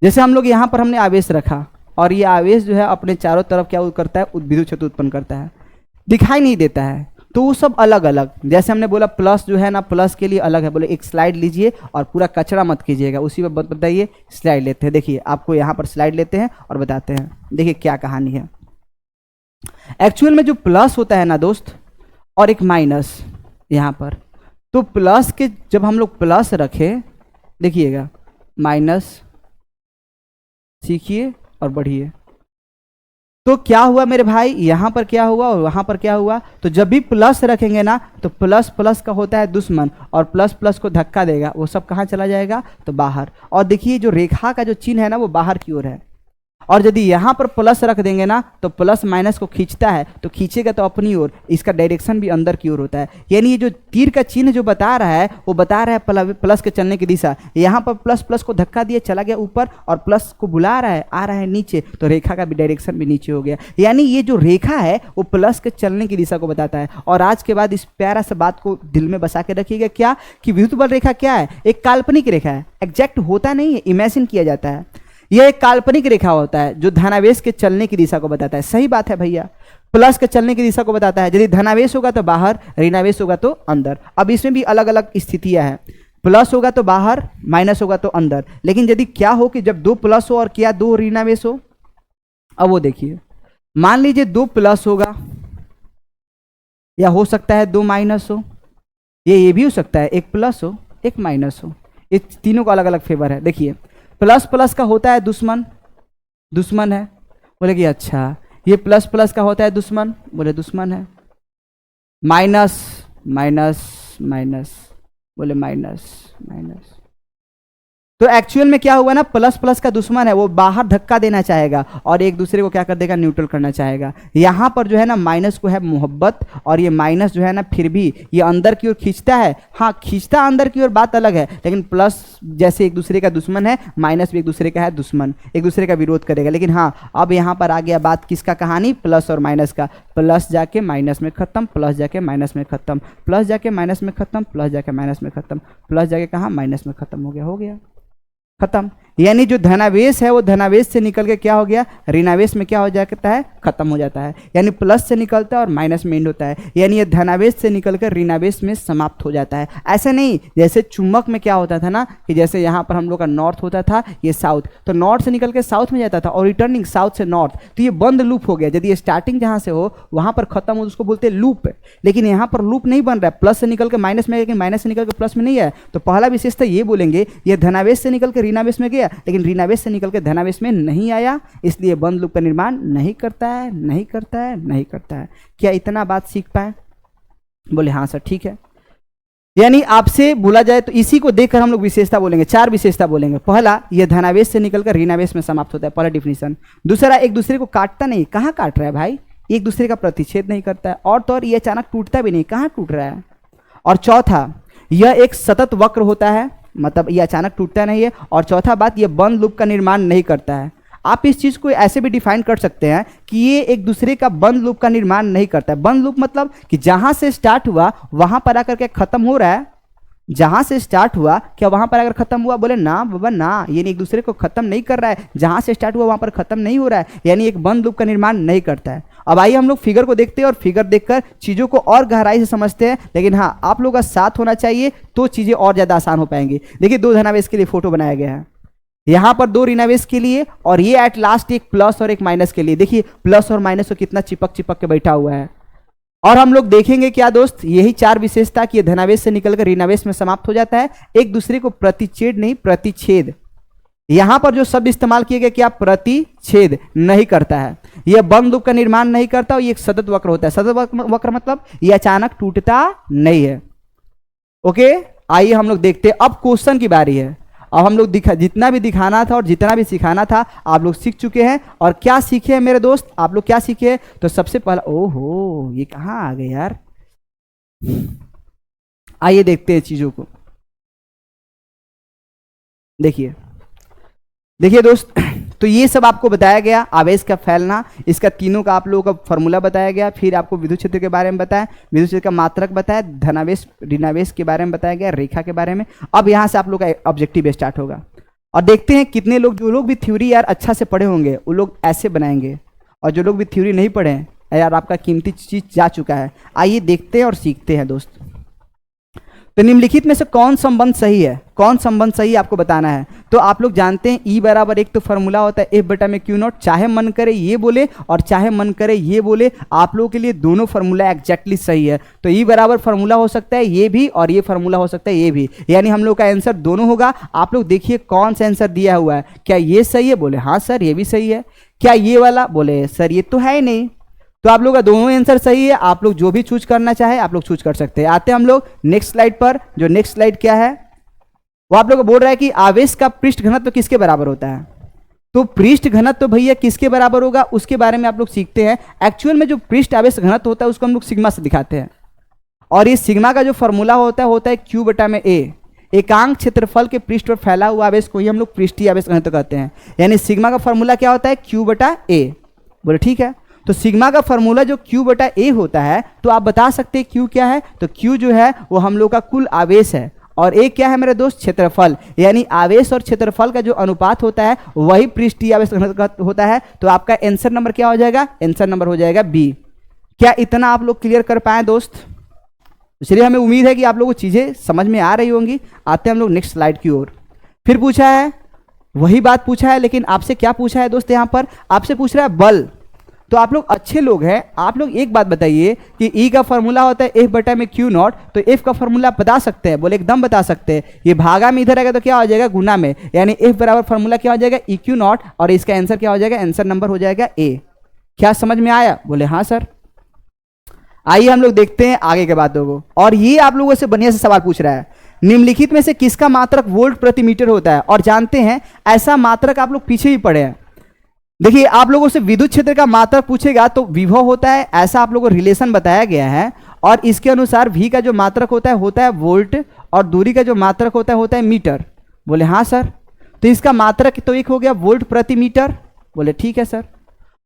जैसे हम लोग यहाँ पर हमने आवेश रखा और ये आवेश जो है अपने चारों तरफ क्या करता है, विद्युत क्षेत्र उत्पन्न करता है, दिखाई नहीं देता है। तो वो सब अलग अलग, जैसे हमने बोला प्लस जो है ना, प्लस के लिए अलग है। बोले एक स्लाइड लीजिए और पूरा कचरा मत कीजिएगा, उसी पर बताइए। स्लाइड लेते हैं, देखिए आपको यहाँ पर स्लाइड लेते हैं और बताते हैं, देखिए क्या कहानी है। एक्चुअल में जो प्लस होता है ना दोस्त और एक माइनस यहाँ पर, तो प्लस के जब हम लोग प्लस रखें, देखिएगा माइनस सीखिए और बढ़िए, तो क्या हुआ मेरे भाई, यहाँ पर क्या हुआ और वहाँ पर क्या हुआ। तो जब भी प्लस रखेंगे ना तो प्लस प्लस का होता है दुश्मन, और प्लस प्लस को धक्का देगा, वो सब कहाँ चला जाएगा, तो बाहर। और देखिए जो रेखा का जो चिन्ह है ना वो बाहर की ओर है, और यदि यहाँ पर प्लस रख देंगे ना तो प्लस माइनस को खींचता है, तो खींचेगा तो अपनी ओर, इसका डायरेक्शन भी अंदर की ओर होता है। यानी ये जो तीर का चिन्ह जो बता रहा है वो बता रहा है प्लस के चलने की दिशा। यहाँ पर प्लस प्लस को धक्का दिया, चला गया ऊपर, और प्लस को बुला रहा है, आ रहा है नीचे, तो रेखा का भी डायरेक्शन भी नीचे हो गया। यानी ये जो रेखा है वो प्लस के चलने की दिशा को बताता है। और आज के बाद इस प्यारा सा बात को दिल में बसा के रखिएगा, क्या कि विद्युत बल रेखा क्या है, एक काल्पनिक रेखा है, एग्जैक्ट होता नहीं है, इमेजिन किया जाता है। यह एक काल्पनिक रेखा होता है जो धनावेश के चलने की दिशा को बताता है। सही बात है भैया, प्लस के चलने की दिशा को बताता है। यदि धनावेश होगा तो बाहर, ऋणावेश होगा तो अंदर। अब इसमें भी अलग अलग स्थितियां हैं, प्लस होगा तो बाहर, माइनस होगा तो अंदर। लेकिन यदि क्या हो कि जब 2 प्लस हो और क्या 2 ऋणावेश हो, अब वो देखिए, मान लीजिए 2 प्लस होगा, या हो सकता है 2 माइनस हो, ये भी हो सकता है 1 प्लस हो 1 माइनस हो, ये तीनों का अलग अलग फेवर है। देखिए प्लस प्लस का होता है दुश्मन है, बोले कि अच्छा ये प्लस प्लस का होता है दुश्मन, बोले दुश्मन है। माइनस माइनस माइनस, बोले माइनस माइनस। तो एक्चुअल में क्या हुआ ना, प्लस प्लस का दुश्मन है, वो बाहर धक्का देना चाहेगा और एक दूसरे को क्या कर देगा, न्यूट्रल करना चाहेगा। यहाँ पर जो है ना माइनस को है मोहब्बत, और ये माइनस जो है ना फिर भी ये अंदर की ओर खींचता है। हाँ खींचता अंदर की ओर, बात अलग है, लेकिन प्लस जैसे एक दूसरे का दुश्मन है, माइनस भी एक दूसरे का है दुश्मन, एक दूसरे का विरोध करेगा। लेकिन हाँ अब यहाँ पर आ गया बात किसका, कहानी प्लस और माइनस का। प्लस जाके माइनस में खत्म, प्लस जाके माइनस में खत्म, प्लस जाके माइनस में खत्म, प्लस जाके माइनस में खत्म, प्लस जाके कहाँ, माइनस में खत्म हो गया खत्म। यानी जो धनावेश है वो धनावेश से निकल के क्या हो गया, ऋणावेश में क्या हो जाता है, खत्म हो जाता है। यानी प्लस से निकलता है और माइनस में एंड होता है। यानी ये धनावेश से निकलकर ऋणावेश में समाप्त हो जाता है। ऐसे नहीं जैसे चुंबक में क्या होता था ना, कि जैसे यहाँ पर हम लोग का नॉर्थ होता था, ये साउथ, तो नॉर्थ से निकल के साउथ में जाता था और रिटर्निंग साउथ से नॉर्थ, तो ये बंद लूप हो गया। यदि स्टार्टिंग जहाँ से हो वहाँ पर खत्म हो उसको बोलते हैं लूप। लेकिन यहाँ पर लूप नहीं बन रहा है, प्लस से निकल के माइनस में, लेकिन माइनस से निकल के प्लस में नहीं है। तो पहला विशेषता ये बोलेंगे, ये धनावेश से निकल के ऋणावेश में गया, लेकिन ऋणावेश से निकल के धनावेश में नहीं आया, इसलिए बंद लूप का निर्माण नहीं करता है, नहीं करता है, नहीं करता है। क्या इतना बात सीख पाए? बोले हाँ सर ठीक है। यानी आपसे बोला जाए तो इसी को देखकर हम लोग विशेषता बोलेंगे, 4 विशेषता बोलेंगे। पहला, यह धनावेश से निकलकर ऋणावेश में समाप्त होता है, पहला डिफिनीशन। दूसरा, एक दूसरे को काटता नहीं, कहाँ काट रहा है भाई, एक दूसरे का प्रतिच्छेद नहीं करता है, और तो और ये अचानक टूटता भी नहीं, कहाँ टूट रहा है। और चौथा, यह एक सतत वक्र होता है, मतलब ये अचानक टूटता नहीं है। और चौथा बात, यह बंद लूप का निर्माण नहीं करता है। आप इस चीज को ऐसे भी डिफाइन कर सकते हैं कि ये एक दूसरे का बंद लूप का निर्माण नहीं करता है। बंद लूप मतलब कि जहां से स्टार्ट हुआ वहां पर आकर के खत्म हो रहा है, जहां से स्टार्ट हुआ क्या वहां पर अगर खत्म हुआ, बोले ना बाबा ना, ये एक दूसरे को खत्म नहीं कर रहा है, जहां से स्टार्ट हुआ वहां पर खत्म नहीं हो रहा है, यानी एक बंद लूप का निर्माण नहीं करता है। अब आइए हम लोग फिगर को देखते हैं और फिगर देखकर चीजों को और गहराई से समझते हैं। लेकिन हाँ, आप लोगों का साथ होना चाहिए तो चीजें और ज्यादा आसान हो पाएंगी। देखिए 2 धनावेश के लिए फोटो बनाया गया है, यहां पर 2 ऋणावेश के लिए, और ये एट लास्ट एक प्लस और एक माइनस के लिए। देखिए प्लस और माइनस को कितना चिपक चिपक के बैठा हुआ है। और हम लोग देखेंगे क्या दोस्त, यही 4 विशेषता कि धनावेश से निकलकर ऋणावेश में समाप्त हो जाता है, एक दूसरे को प्रतिच्छेद नहीं प्रतिच्छेद। यहां पर जो शब्द इस्तेमाल किए गए क्या, प्रतिच्छेद नहीं करता है, यह बंद लूप का निर्माण नहीं करता, और ये एक सतत वक्र होता है। सतत वक्र मतलब ये अचानक टूटता नहीं है। ओके, आइए हम लोग देखते हैं। अब क्वेश्चन की बारी है। अब हम लोग जितना भी दिखाना था और जितना भी सिखाना था आप लोग सीख चुके हैं। और क्या सीखे हैं मेरे दोस्त, आप लोग क्या सीखे? तो सबसे पहला, ओहो ये कहाँ आ गए यार, आइए देखते हैं चीजों को। देखिए दोस्त, तो ये सब आपको बताया गया, आवेश का फैलना, इसका तीनों का आप लोगों का फॉर्मूला बताया गया। फिर आपको विद्युत क्षेत्र के बारे में बताया, विद्युत क्षेत्र का मात्रक बताया, धनावेश ऋणावेश के बारे में बताया गया, रेखा के बारे में। अब यहाँ से आप लोग का ऑब्जेक्टिव स्टार्ट होगा, और देखते हैं कितने लोग, जो लोग भी थ्योरी यार अच्छा से पढ़े होंगे वो लोग ऐसे बनाएंगे, और जो लोग भी थ्योरी नहीं पढ़े हैं यार आपका कीमती चीज जा चुका है। आइए देखते हैं और सीखते हैं दोस्त। तो निम्नलिखित में से कौन संबंध सही है, कौन संबंध सही आपको बताना है। तो आप लोग जानते हैं E बराबर 1 तो फॉर्मूला होता है F बटा में Q नॉट, चाहे मन करे ये बोले और चाहे मन करे ये बोले, आप लोगों के लिए दोनों फॉर्मूला एग्जैक्टली सही है। तो E बराबर फॉर्मूला हो सकता है ये भी, और ये फॉर्मूला हो सकता है ये भी, यानी हम लोग का आंसर दोनों होगा। आप लोग देखिए कौन सा आंसर दिया हुआ है, क्या ये सही है, बोले हाँ सर ये भी सही है। क्या ये वाला, बोले सर ये तो है ही नहीं। तो आप लोग का दोनों आंसर सही है, आप लोग जो भी चूज करना चाहे आप लोग चूज कर सकते हैं। आते हैं हम लोग नेक्स्ट स्लाइड पर। जो नेक्स्ट स्लाइड क्या है, वो आप लोग को बोल रहा है कि आवेश का पृष्ठ घनत्व किसके बराबर होता है। तो पृष्ठ घनत्व तो भैया किसके बराबर होगा उसके बारे में आप लोग सीखते हैं। एक्चुअल में जो पृष्ठ आवेश घनत्व होता है उसको हम लोग सिग्मा से दिखाते हैं, और इस सिग्मा का जो फॉर्मूला होता है Q बटा में A। एकांक क्षेत्रफल के पृष्ठ पर फैला हुआ आवेश को ही हम लोग पृष्ठीय आवेश घनत्व कहते हैं। यानी सिग्मा का फॉर्मूला क्या होता है, Q बटा A। बोले ठीक है, तो सिग्मा का फॉर्मूला जो Q बटा A होता है, तो आप बता सकते हैं Q क्या है। तो Q जो है वो हम लोग का कुल आवेश है, और A क्या है मेरे दोस्त, क्षेत्रफल। यानी आवेश और क्षेत्रफल का जो अनुपात होता है वही पृष्ठीय आवेश घनत्व होता है। तो आपका आंसर नंबर क्या हो जाएगा, आंसर नंबर हो जाएगा B। क्या इतना आप लोग क्लियर कर पाए दोस्त? इसलिए हमें उम्मीद है कि आप लोगों को चीजें समझ में आ रही होंगी। आते हैं हम लोग नेक्स्ट स्लाइड की ओर। फिर पूछा है, वही बात पूछा है, लेकिन आपसे क्या पूछा है दोस्त, यहाँ पर आपसे पूछ रहा है बल। तो आप लोग अच्छे लोग हैं, आप लोग एक बात बताइए कि E का फॉर्मूला होता है F बटा में Q नॉट, तो F का फॉर्मूला बता सकते हैं, बोले एकदम बता सकते हैं। ये भागा में इधर आएगा तो क्या हो जाएगा, गुना में, यानी F बराबर फॉर्मूला क्या हो जाएगा, EQ नॉट, और इसका आंसर क्या हो जाएगा, आंसर नंबर हो जाएगा A। क्या समझ में आया, बोले हाँ सर। आइए हम लोग देखते हैं आगे के बातों को। और ये आप लोगों से बढ़िया से सवाल पूछ रहा है, निम्नलिखित में से किसका मात्रक वोल्ट प्रति मीटर होता है। और जानते हैं ऐसा मात्रक आप लोग पीछे ही पढ़े हैं। देखिए आप लोगों से विद्युत क्षेत्र का मात्रक पूछेगा तो विभव होता है, ऐसा आप लोगों को रिलेशन बताया गया है। और इसके अनुसार V का जो मात्रक होता है वोल्ट, और दूरी का जो मात्रक होता है मीटर। बोले हाँ सर। तो इसका मात्रक तो एक हो गया वोल्ट प्रति मीटर, बोले ठीक है सर।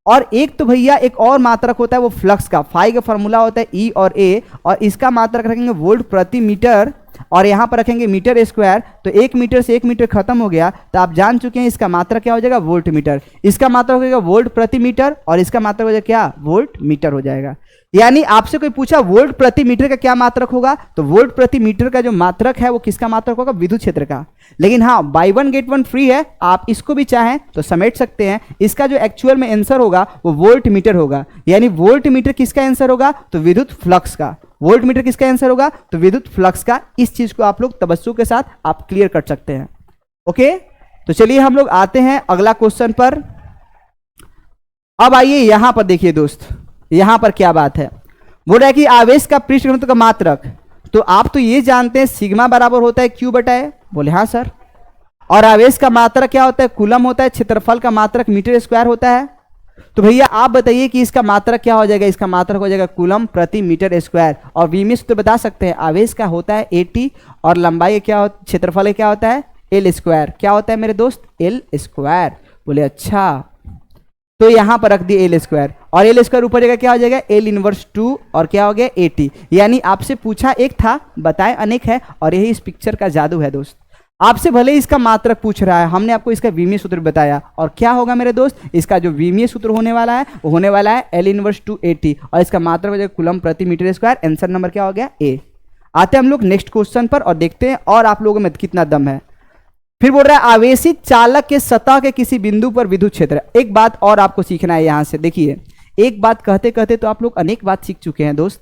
और एक तो भैया एक और मात्रक होता है वो फ्लक्स का, फाई का फॉर्मूला होता है E और A, और इसका मात्रक रखेंगे वोल्ट प्रति मीटर, और यहाँ पर रखेंगे मीटर स्क्वायर। तो 1 मीटर से 1 मीटर खत्म हो गया, तो आप जान चुके हैं इसका मात्रक क्या हो जाएगा, वोल्ट मीटर। इसका मात्रक हो जाएगा वोल्ट प्रति मीटर, और इसका मात्रक हो जाएगा क्या, वोल्ट मीटर हो जाएगा। यानी आपसे कोई पूछा वोल्ट प्रति मीटर का क्या मात्रक होगा, तो वोल्ट प्रति मीटर का जो मात्रक है वो किसका मात्रक होगा, विद्युत क्षेत्र का। लेकिन हाँ, बाय 1 गेट 1 फ्री है, आप इसको भी चाहें तो समेट सकते हैं। इसका जो एक्चुअल में आंसर होगा वो वोल्ट मीटर होगा। यानी वोल्ट मीटर किसका आंसर होगा, तो विद्युत फ्लक्स का। वोल्ट मीटर किसका आंसर होगा, तो विद्युत फ्लक्स का। इस चीज को आप लोग तवज्जो के साथ आप क्लियर कर सकते हैं। ओके, तो चलिए हम लोग आते हैं अगला क्वेश्चन पर। अब आइए यहां पर देखिए दोस्त, यहां पर क्या बात है, बोल रहा है कि आवेश का पृष्ठ घनत्व का मात्रक, तो आप तो ये जानते हैं सिग्मा बराबर होता है क्यू बटा ए, बोले हाँ सर। और आवेश का मात्रक क्या होता है, कूलम होता है, क्षेत्रफल का मात्रक मीटर स्क्वायर होता है। तो भैया आप बताइए कि इसका मात्रक क्या हो जाएगा, इसका मात्रक हो जाएगा कूलम प्रति मीटर स्क्वायर। और विमी सूत्र बता सकते हैं, आवेश का होता है एटी और लंबाई क्या होता, क्षेत्रफल क्या होता है एल स्क्वायर। क्या होता है मेरे दोस्त, एल स्क्वायर। बोले अच्छा, तो यहां पर रख दिए एल स्क्वायर, और एल स्क्वायर ऊपर जगह क्या हो जाएगा एल इनवर्स 2 और क्या हो गया 80। यानी आपसे पूछा एक था बताए अनेक है, और यही इस पिक्चर का जादू है दोस्त। आपसे भले इसका मात्रक पूछ रहा है, हमने आपको इसका विमीय सूत्र बताया, और क्या होगा मेरे दोस्त, इसका जो विमीय सूत्र होने वाला है वो होने वाला है एल इनवर्स 2 80, और इसका मात्रक हो जाएगा कूलम प्रति मीटर स्क्वायर। आंसर नंबर क्या हो गया ए। आते हैं हम लोग नेक्स्ट क्वेश्चन पर और देखते हैं और आप लोगों में कितना दम है। फिर बोल रहा है आवेशित चालक के सतह के किसी बिंदु पर विद्युत क्षेत्र। एक बात और आपको सीखना है यहां से, देखिए एक बात कहते कहते तो आप लोग अनेक बात सीख चुके हैं दोस्त।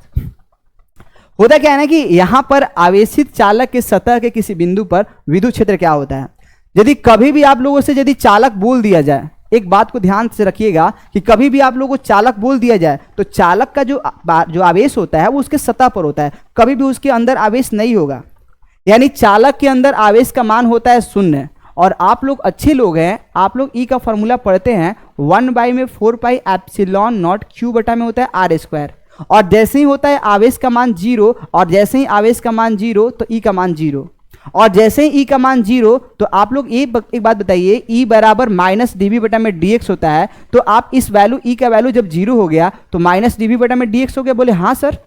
होता क्या है ना कि यहां पर आवेशित चालक के सतह के किसी बिंदु पर विद्युत क्षेत्र क्या होता है। यदि कभी भी आप लोगों से यदि चालक बोल दिया जाए, एक बात को ध्यान से रखिएगा कि कभी भी आप लोगों को चालक बोल दिया जाए तो चालक का जो आवेश होता है वो उसके सतह पर होता है, कभी भी उसके अंदर आवेश नहीं होगा। यानी चालक के अंदर आवेश का मान होता है 0। और आप लोग अच्छे लोग हैं, आप लोग ई का फॉर्मूला पढ़ते हैं, 1 में 4 पाई एप्सिलॉन नॉट क्यू बटा में होता है आर स्क्वायर। और जैसे ही होता है आवेश का मान 0, और जैसे ही आवेश का मान 0 तो ई का मान 0, और जैसे ही ई का मान 0 तो आप लोग एक बात बताइए, ई बराबर माइनस डीवी बटा में डीएक्स होता है। तो आप इस वैल्यू ई का वैल्यू जब 0 हो गया तो माइनस डीवी बटा में डीएक्स हो गया। बोले हाँ सर।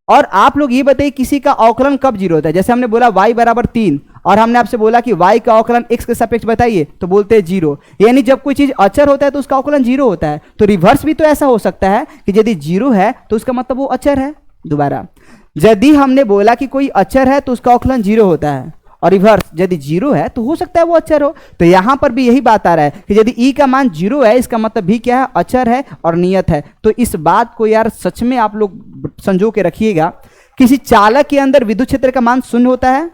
और आप लोग ये बताइए किसी का अवकलन कब 0 होता है। जैसे हमने बोला y बराबर 3, और हमने आपसे बोला कि y का अवकलन x के सापेक्ष बताइए, तो बोलते हैं 0। यानी जब कोई चीज अचर होता है तो उसका अवकलन 0 होता है। तो रिवर्स भी तो ऐसा हो सकता है कि यदि 0 है तो उसका मतलब वो अचर है। दोबारा, यदि हमने बोला कि कोई अचर है तो उसका अवकलन 0 होता है, और रिवर्स यदि 0 है तो हो सकता है वो अचर हो। तो यहां पर भी यही बात आ रहा है कि यदि ई का मान 0 है इसका मतलब भी क्या है, अचर है और नियत है। तो इस बात को यार सच में आप लोग संजो के रखिएगा। किसी चालक के अंदर विद्युत क्षेत्र का मान 0 होता है,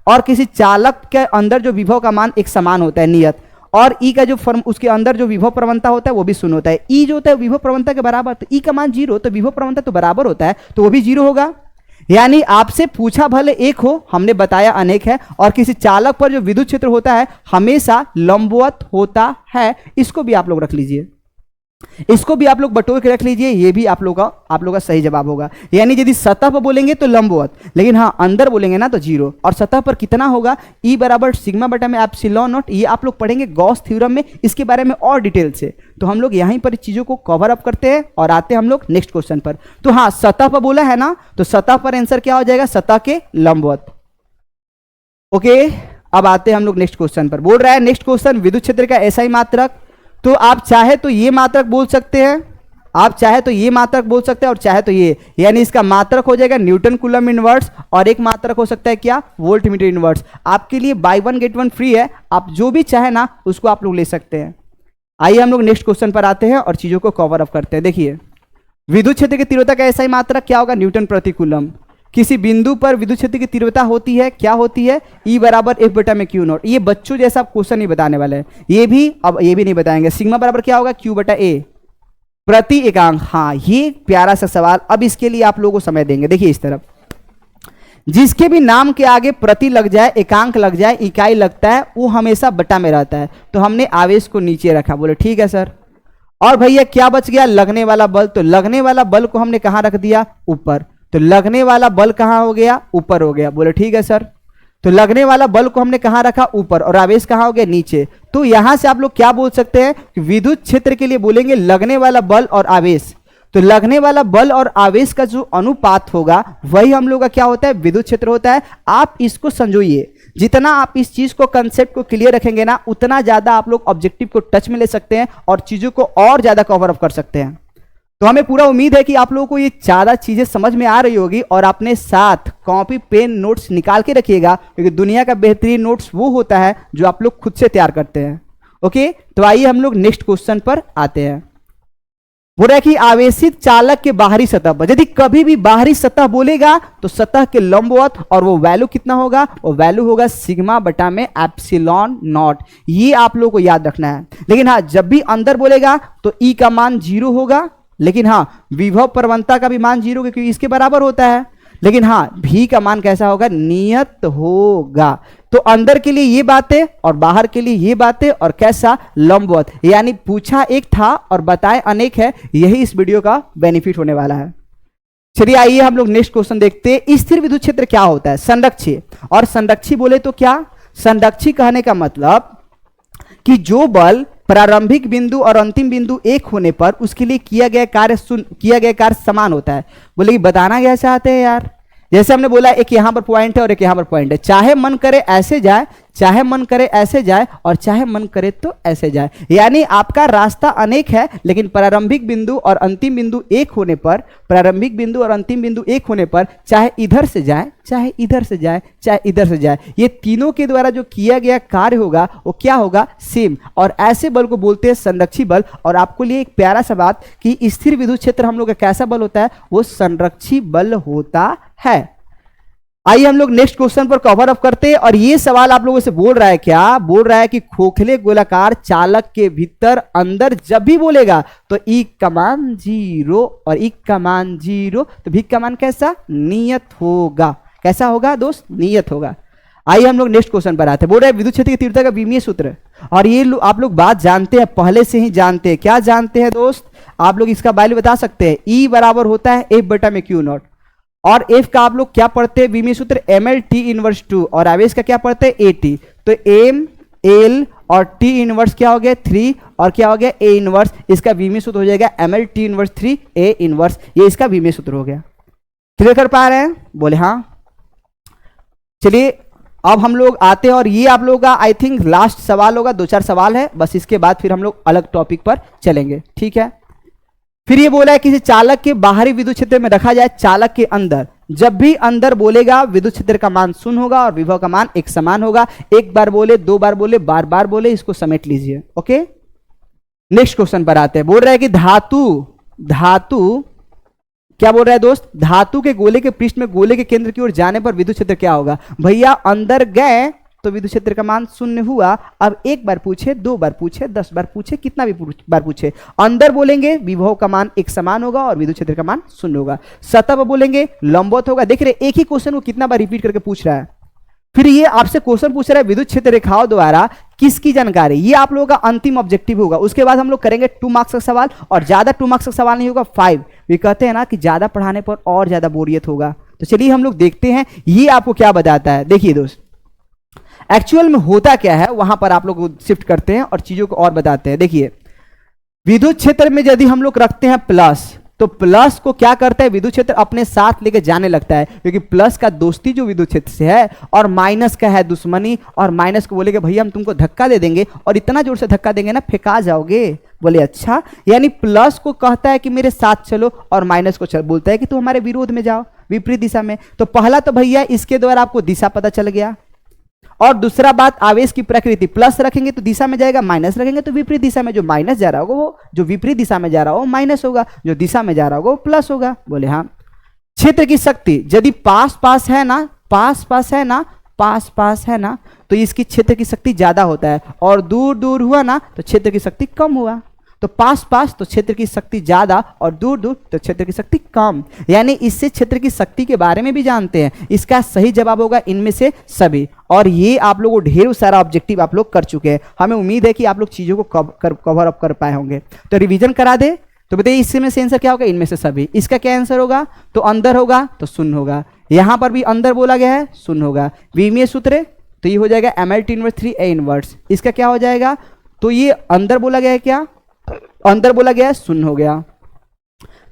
और किसी चालक के अंदर जो विभव का मान एक समान होता है नियत, और ई का जो फॉर्म उसके अंदर जो विभव प्रवणता होता है वो भी 0 होता है। ई जो होता है विभव प्रवणता के बराबर, तो ई का मान 0 तो विभव प्रवणता तो बराबर होता है, तो वो भी 0 होगा। यानी आपसे पूछा भले एक हो, हमने बताया अनेक है। और किसी चालक पर जो विद्युत क्षेत्र होता है हमेशा लंबवत होता है, इसको भी आप लोग रख लीजिए, इसको भी आप लोग बटोर के रख लीजिए, ये भी आप लोग का सही जवाब होगा। यानी यदि सतह पर बोलेंगे तो लंबवत, लेकिन हाँ अंदर बोलेंगे ना तो 0। और सतह पर कितना होगा, ई बराबर सिग्मा बटा में एप्सिलॉन नॉट। ये आप लोग पढ़ेंगे गॉस थ्योरम में, इसके बारे में और डिटेल से। तो हम लोग यहीं पर चीजों को कवर अप करते हैं और आते हैं हम लोग नेक्स्ट क्वेश्चन पर। तो हाँ सतह पर बोला है ना, तो सतह पर आंसर क्या हो जाएगा, सतह के लंबवत। ओके, अब आते हैं हम लोग नेक्स्ट क्वेश्चन पर। बोल रहा है नेक्स्ट क्वेश्चन, विद्युत क्षेत्र का ऐसा ही मात्रक। तो आप चाहे तो ये मात्रक बोल सकते हैं, आप चाहे तो ये मात्रक बोल सकते हैं, और चाहे तो ये, यानी इसका मात्रक हो जाएगा न्यूटन कूलम इनवर्स, और एक मात्रक हो सकता है क्या, वोल्ट मीटर इनवर्स। आपके लिए बाय 1 गेट 1 फ्री है, आप जो भी चाहे ना उसको आप लोग ले सकते हैं। आइए हम लोग नेक्स्ट क्वेश्चन पर आते हैं और चीजों को कवर अप करते हैं। देखिए विद्युत क्षेत्र की तीव्रता का ऐसा ही मात्रक क्या होगा, न्यूटन प्रति कूलम। किसी बिंदु पर विद्युत क्षेत्र की तीव्रता होती है, क्या होती है, ई बराबर एफ बटा में क्यू नॉट। ये बच्चों जैसा क्वेश्चन नहीं बताने वाले हैं, ये भी अब ये भी नहीं बताएंगे। सिग्मा बराबर क्या होगा, क्यू बटा ए प्रति एकांक। हाँ ये प्यारा सा सवाल, अब इसके लिए आप लोगों को समय देंगे। देखिए इस तरफ, जिसके भी नाम के आगे प्रति लग जाए, एकांक लग जाए, इकाई लगता है, वो हमेशा बटा में रहता है। तो हमने आवेश को नीचे रखा। बोले ठीक है सर। और भैया क्या बच गया, लगने वाला बल। तो लगने वाला बल को हमने कहां रख दिया, ऊपर। तो लगने वाला बल कहां हो गया, ऊपर हो गया। बोले ठीक है सर। तो लगने वाला बल को हमने कहां रखा, ऊपर, और आवेश कहां हो गया, नीचे। तो यहां से आप लोग क्या बोल सकते हैं कि विद्युत क्षेत्र के लिए बोलेंगे लगने वाला बल और आवेश। तो लगने वाला बल और आवेश का जो अनुपात होगा वही हम लोग का क्या होता है, विद्युत क्षेत्र होता है। आप इसको समझिए, जितना आप इस चीज को, कंसेप्ट को क्लियर रखेंगे ना, उतना ज्यादा आप लोग ऑब्जेक्टिव को टच में ले सकते हैं और चीजों को और ज्यादा कवर अप कर सकते हैं। तो हमें पूरा उम्मीद है कि आप लोगों को ये ज्यादा चीजें समझ में आ रही होगी, और अपने साथ कॉपी पेन नोट्स निकाल के रखिएगा, क्योंकि दुनिया का बेहतरीन नोट्स वो होता है जो आप लोग खुद से तैयार करते हैं। ओके, तो आइए हम लोग नेक्स्ट क्वेश्चन पर आते हैं। बोल रहा है कि आवेशित चालक के बाहरी सतह पर यदि कभी भी बाहरी सतह बोलेगा तो सतह के लंबवत, और वो वैल्यू कितना होगा, वो वैल्यू होगा सिग्मा बटा में एप्सिलॉन नॉट। ये आप लोगों को याद रखना है। लेकिन हाँ, जब भी अंदर बोलेगा तो ई का मान 0 होगा, लेकिन हाँ विभव प्रवणता का भी मान 0 क्योंकि इसके बराबर होता है। लेकिन हाँ भी का मान कैसा होगा, नियत होगा। तो अंदर के लिए ये बातें और बाहर के लिए ये बातें, और कैसा, लंबवत। यानी पूछा एक था और बताए अनेक है, यही इस वीडियो का बेनिफिट होने वाला है। चलिए आइए हम लोग नेक्स्ट क्वेश्चन देखते हैं। स्थिर विद्युत क्षेत्र क्या होता है, संरक्षी। और संरक्षी बोले तो क्या, संरक्षी कहने का मतलब कि जो बल प्रारंभिक बिंदु और अंतिम बिंदु एक होने पर उसके लिए किया गया कार्य समान होता है। बोले कि बताना क्या चाहते हैं यार, जैसे हमने बोला एक यहां पर पॉइंट है और एक यहां पर पॉइंट है, चाहे मन करे ऐसे जाए, चाहे मन करे ऐसे जाए, और चाहे मन करे तो ऐसे जाए। यानी आपका रास्ता अनेक है, लेकिन प्रारंभिक बिंदु और अंतिम बिंदु एक होने पर, प्रारंभिक बिंदु और अंतिम बिंदु एक होने पर चाहे इधर से जाए, चाहे इधर से जाए, चाहे इधर से जाए, ये तीनों के द्वारा जो किया गया कार्य होगा वो क्या होगा, सेम। और ऐसे बल को बोलते हैं संरक्षी बल। और आपको लिए एक प्यारा सा बात कि स्थिर विद्युत क्षेत्र हम लोग का कैसा बल होता है, वो संरक्षी बल होता है। आइए हम लोग नेक्स्ट क्वेश्चन पर कवर अप करते हैं। और ये सवाल आप लोगों से बोल रहा है क्या, बोल रहा है कि खोखले गोलाकार चालक के भीतर अंदर जब भी बोलेगा तो ई का मान 0 और ई का मान 0, तो भी का मान कैसा, नियत होगा। कैसा होगा दोस्त, नियत होगा। आइए हम लोग नेक्स्ट क्वेश्चन पर आते हैं। बोल रहे हैं विद्युत क्षेत्र की तीव्रता का विमीय सूत्र। और ये आप लोग बात जानते हैं, पहले से ही जानते हैं। क्या जानते हैं दोस्त, आप लोग इसका वैल्यू बता सकते हैं। ई बराबर होता है F बटा में Q नॉट, और F का आप लोग क्या पढ़ते हैं, विमीय सूत्र ML T इनवर्स 2, और आवेश का क्या पढ़ते हैं, AT। तो M L और T इनवर्स क्या हो गया 3, और क्या हो गया A इनवर्स, इसका विमीय सूत्र हो जाएगा ML T inverse 3 A inverse. ये इसका विमीय सूत्र हो गया। क्लियर कर पा रहे हैं, बोले हाँ। चलिए अब हम लोग आते हैं, और ये आप लोगों का आई थिंक लास्ट सवाल होगा, 2-4 सवाल है बस, इसके बाद फिर हम लोग अलग टॉपिक पर चलेंगे, ठीक है। फिर ये बोला है किसी चालक के बाहरी विद्युत क्षेत्र में रखा जाए चालक के अंदर, जब भी अंदर बोलेगा विद्युत क्षेत्र का मान 0 होगा और विभव का मान एक समान होगा। एक बार बोले, 2 बार बोले, बार बार बोले, इसको समेट लीजिए। ओके, नेक्स्ट क्वेश्चन पर आते हैं। बोल रहा है कि धातु क्या बोल रहा है दोस्त, धातु के गोले के पृष्ठ में गोले के केंद्र की ओर जाने पर विद्युत क्षेत्र क्या होगा। भैया अंदर गए तो विद्युत क्षेत्र का मान 0 हुआ। अब एक बार पूछे, 2 बार पूछे, 10 बार पूछे, कितना भी बार पूछे, अंदर बोलेंगे विभव का मान एक समान होगा और विद्युत क्षेत्र का मान 0 होगा। सतह पर बोलेंगे लंबवत होगा। देख रहे एक ही क्वेश्चन को कितना बार रिपीट करके पूछ रहा है। फिर ये आपसे क्वेश्चन पूछ रहा है विद्युत क्षेत्र रेखाओं द्वारा किसकी जानकारी, ये आप लोगों का अंतिम ऑब्जेक्टिव होगा। उसके बाद हम लोग करेंगे 2 मार्क्स का सवाल, और ज्यादा 2 मार्क्स का सवाल नहीं होगा, 5। ये कहते हैं ना कि ज्यादा पढ़ाने पर और ज्यादा बोरियत होगा। तो चलिए हम लोग देखते हैं ये आपको क्या बताता है। देखिए दोस्त, एक्चुअल में होता क्या है, वहां पर आप लोग शिफ्ट करते हैं और चीजों को और बताते हैं। देखिए विद्युत क्षेत्र में यदि हम लोग रखते हैं प्लस, तो प्लस को क्या करता है, विद्युत क्षेत्र अपने साथ लेके जाने लगता है, क्योंकि प्लस का दोस्ती जो विद्युत क्षेत्र से है, और माइनस का है दुश्मनी। और माइनस को बोलेगे भैया हम तुमको धक्का दे देंगे, और इतना जोर से धक्का देंगे ना फेंका जाओगे। बोले अच्छा, यानी प्लस को कहता है कि मेरे साथ चलो, और माइनस को बोलता है कि तुम हमारे विरोध में जाओ, विपरीत दिशा में। तो पहला तो भैया इसके द्वारा आपको दिशा पता चल गया। और दूसरा बात, आवेश की प्रकृति, प्लस रखेंगे तो दिशा में जाएगा, माइनस रखेंगे तो विपरीत दिशा में। जो माइनस जा रहा होगा वो, जो विपरीत दिशा में जा रहा हो माइनस होगा, जो दिशा में जा रहा होगा वो प्लस होगा। बोले हाँ। क्षेत्र की शक्ति यदि पास पास है ना, पास पास है ना, पास पास है ना, तो इसकी क्षेत्र की शक्ति ज्यादा होता है, और दूर दूर हुआ ना तो क्षेत्र की शक्ति कम हुआ। तो पास पास तो क्षेत्र की शक्ति ज्यादा, और दूर दूर तो क्षेत्र की शक्ति कम। यानी इससे क्षेत्र की शक्ति के बारे में भी जानते हैं। इसका सही जवाब होगा इनमें से सभी। और ये आप लोगों को ढेर सारा ऑब्जेक्टिव आप लोग कर चुके हैं। हमें उम्मीद है कि आप लोग चीजों को कवर अप कर पाए होंगे। तो रिवीजन करा दे। तो बताइए इसमें से आंसर क्या होगा, इनमें से सभी। इसका क्या आंसर होगा, तो अंदर होगा तो 0 होगा। यहां पर भी अंदर बोला गया है 0 होगा। विमीय सूत्र तो ये हो जाएगा ML T inverse 3 A inverse. इसका क्या हो जाएगा, तो ये अंदर बोला गया है, क्या अंदर बोला गया है 0 हो गया।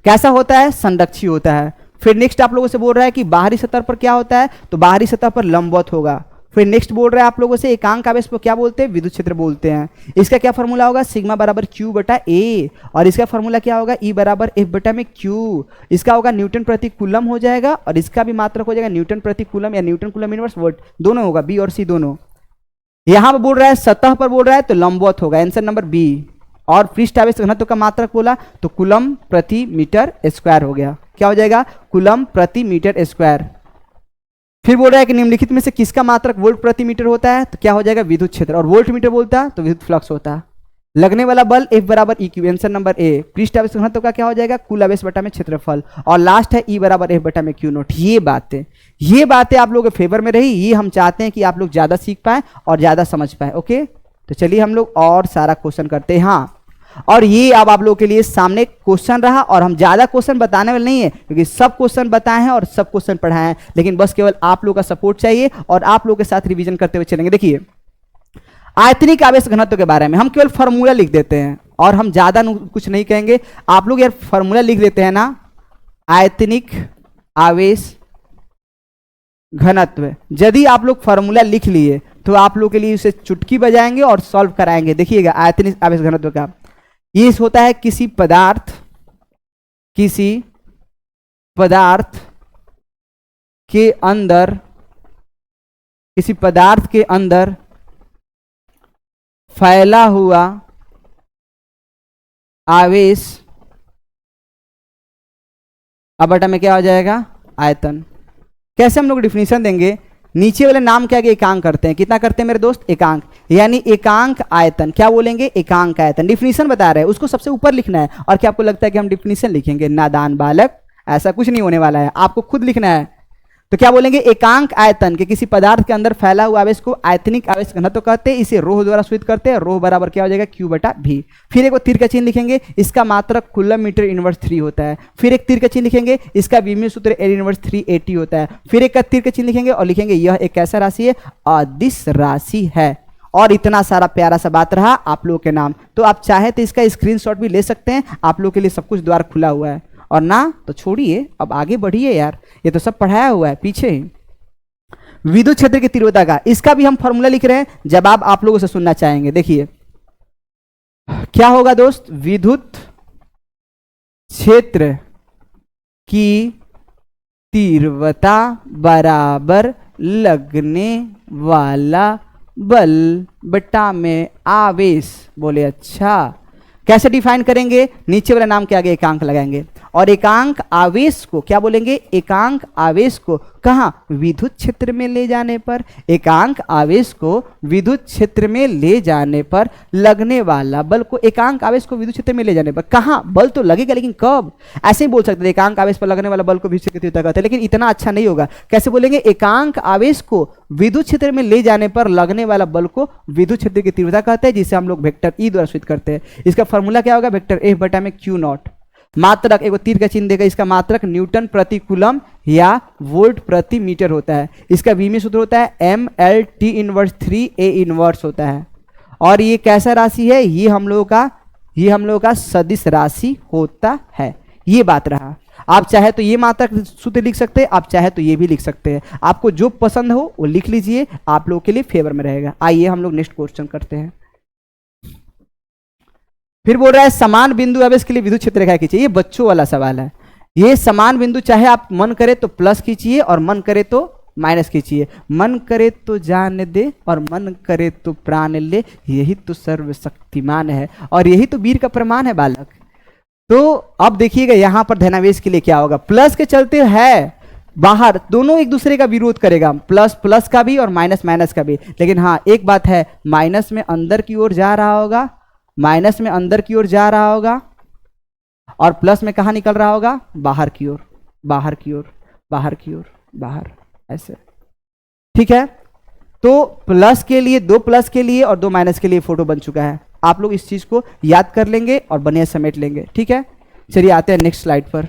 कैसा होता है, संरक्षी होता है। फिर नेक्स्ट आप लोगों से बोल रहा है कि बाहरी सतह पर क्या होता है, तो बाहरी सतह पर लंबवत होगा। फिर नेक्स्ट बोल रहा है आप लोगों से एकांक आवेश को क्या बोलते हैं, विद्युत क्षेत्र बोलते हैं। इसका क्या फॉर्मूला होगा, सिग्मा बराबर Q बटा A, और इसका फॉर्मूला क्या होगा, E बराबर F बटा में Q। इसका होगा न्यूटन प्रति कूलम हो जाएगा, और इसका भी मात्रक हो जाएगा न्यूटन प्रति कूलम या न्यूटन कूलम इनवर्स वोल्ट, दोनों होगा, B और C दोनों। यहां पर बोल रहा है सतह पर बोल रहा है तो लंबवत होगा, आंसर नंबर B। और पृष्ठ आवेश घनत्व का मात्रक बोला तो कूलम प्रति मीटर स्क्वायर हो गया। क्या हो जाएगा? कूलम प्रति मीटर स्क्वायर। फिर बोल रहा है कि निम्नलिखित में से किसका मात्रक वोल्ट प्रति मीटर होता है? तो क्या हो जाएगा? विद्युत क्षेत्र। और वोल्ट मीटर बोलता है तो विद्युत फ्लक्स होता है। लगने वाला बल F बराबर EQ। Answer number A. पृष्ठ आवेश घनत्व का क्या हो जाएगा? कुल आवेश बटा में क्षेत्रफल। और लास्ट है E बराबर F बटा में Q नोट। ये बातें आप लोगों के फेवर में रही। ये हम चाहते हैं कि आप लोग ज्यादा सीख पाए और ज्यादा समझ पाए। ओके, तो चलिए हम लोग और सारा क्वेश्चन करते हैं। हाँ, और ये अब आप लोगों के लिए सामने क्वेश्चन रहा, और हम ज्यादा क्वेश्चन बताने वाले नहीं है क्योंकि सब क्वेश्चन बताए हैं और सब क्वेश्चन पढ़ाए हैं, लेकिन बस केवल आप लोगों का सपोर्ट चाहिए और आप लोगों के साथ रिवीजन करते हुए चलेंगे। देखिए, आयतनिक आवेश घनत्व के बारे में हम केवल फॉर्मूला लिख देते हैं और हम ज्यादा कुछ नहीं कहेंगे। आप लोग यार फॉर्मूला लिख देते हैं ना, आयतनिक आवेश घनत्व। यदि आप लोग फॉर्मूला लिख लिए तो आप लोग के लिए उसे चुटकी बजाएंगे और सॉल्व कराएंगे। देखिएगा, आयतनिक आवेश घनत्व का ये होता है किसी पदार्थ के अंदर फैला हुआ आवेश अब बटा में क्या हो जाएगा? आयतन। कैसे हम लोग डिफिनीशन देंगे? नीचे वाले नाम के आगे एकांक करते हैं। कितना करते हैं मेरे दोस्त? एकांक, यानी एकांक आयतन। क्या बोलेंगे? एकांक आयतन। डिफिनीशन बता रहे हैं, उसको सबसे ऊपर लिखना है। और क्या आपको लगता है कि हम डिफिनीशन लिखेंगे? नादान बालक, ऐसा कुछ नहीं होने वाला है, आपको खुद लिखना है। तो क्या बोलेंगे? एकांक आयतन के किसी पदार्थ के अंदर फैला हुआ आवेश को आयतनिक आवेश घनत्व कहते हैं। इसे रोह द्वारा सूचित करते हैं। रोह बराबर क्या हो जाएगा? Q बटा V। फिर एक तीर का चिन्ह लिखेंगे, इसका मात्रक कूलम मीटर इनवर्स 3 होता है। फिर एक तीर का चिन्ह लिखेंगे, इसका बीमीय सूत्र L इनवर्स 380 होता है। फिर एक का तीर का चिन्ह लिखेंगे और लिखेंगे यह एक कैसा राशि है? अदिश राशि है। और इतना सारा प्यारा सा बात रहा आप लोगों के नाम। तो आप चाहे तो इसका स्क्रीनशॉट भी ले सकते हैं, आप लोगों के लिए सब कुछ द्वार खुला हुआ है। और ना तो छोड़िए, अब आगे बढ़िए यार, ये तो सब पढ़ाया हुआ है पीछे ही। विद्युत क्षेत्र की तीव्रता का, इसका भी हम फॉर्मूला लिख रहे हैं, जवाब आप लोगों से सुनना चाहेंगे। देखिए क्या होगा दोस्त? विद्युत क्षेत्र की तीव्रता बराबर लगने वाला बल बटा में आवेश। बोले अच्छा, कैसे डिफाइन करेंगे? नीचे वाले नाम के आगे एकांक लगाएंगे और एकांक आवेश को क्या बोलेंगे? एकांक आवेश को कहां? विद्युत क्षेत्र में ले जाने पर। एकांक आवेश को विद्युत क्षेत्र में ले जाने पर लगने वाला बल को, एकांक आवेश को विद्युत क्षेत्र में ले जाने पर कहां बल तो लगेगा, लेकिन कब? ऐसे ही बोल सकते हैं, एकांक आवेश पर लगने वाला बल को विद्युत क्षेत्र की तीव्रता कहते हैं, लेकिन इतना अच्छा नहीं होगा। कैसे बोलेंगे? एकांक आवेश को विद्युत क्षेत्र में ले जाने पर लगने वाला बल को विद्युत क्षेत्र की तीव्रता कहते हैं, जिसे हम लोग वेक्टर E द्वारा सूचित करते हैं। इसका फॉर्मूला क्या होगा? वेक्टर F बटा में Q नॉट। मात्रक, एक तीर का चिन्ह देगा, इसका मात्रक न्यूटन प्रति कूलम या वोल्ट प्रति मीटर होता है। इसका बीमीय सूत्र होता है ML T inverse 3A inverse होता है। और ये कैसा राशि है? ये हम लोगों का सदिश राशि होता है। ये बात रहा। आप चाहे तो ये मात्रक सूत्र लिख सकते हैं, आप चाहे तो ये भी लिख सकते हैं। आपको जो पसंद हो वो लिख लीजिए, आप लोगों के लिए फेवर में रहेगा। आइए हम लोग नेक्स्ट क्वेश्चन करते हैं। फिर बोल रहा है समान बिंदु आवेश के लिए विद्युत क्षेत्र रेखा खींचिए। ये बच्चों वाला सवाल है। ये समान बिंदु चाहे आप मन करे तो प्लस खींचिए और मन करे तो माइनस खींचिए। मन करे तो जान दे और मन करे तो प्राण ले, यही तो सर्वशक्तिमान है और यही तो वीर का प्रमाण है बालक। तो अब देखिएगा यहां पर धनावेश के लिए क्या होगा? प्लस के चलते है बाहर, दोनों एक दूसरे का विरोध करेगा, प्लस प्लस का भी और माइनस माइनस का भी। लेकिन हाँ एक बात है, माइनस में अंदर की ओर जा रहा होगा, माइनस में अंदर की ओर जा रहा होगा और प्लस में कहां निकल रहा होगा? बाहर की ओर, बाहर की ओर, बाहर की ओर, बाहर, ऐसे। ठीक है, तो प्लस के लिए, दो प्लस के लिए और दो माइनस के लिए फोटो बन चुका है। आप लोग इस चीज को याद कर लेंगे और बढ़िया समेट लेंगे। ठीक है, चलिए आते हैं नेक्स्ट स्लाइड पर।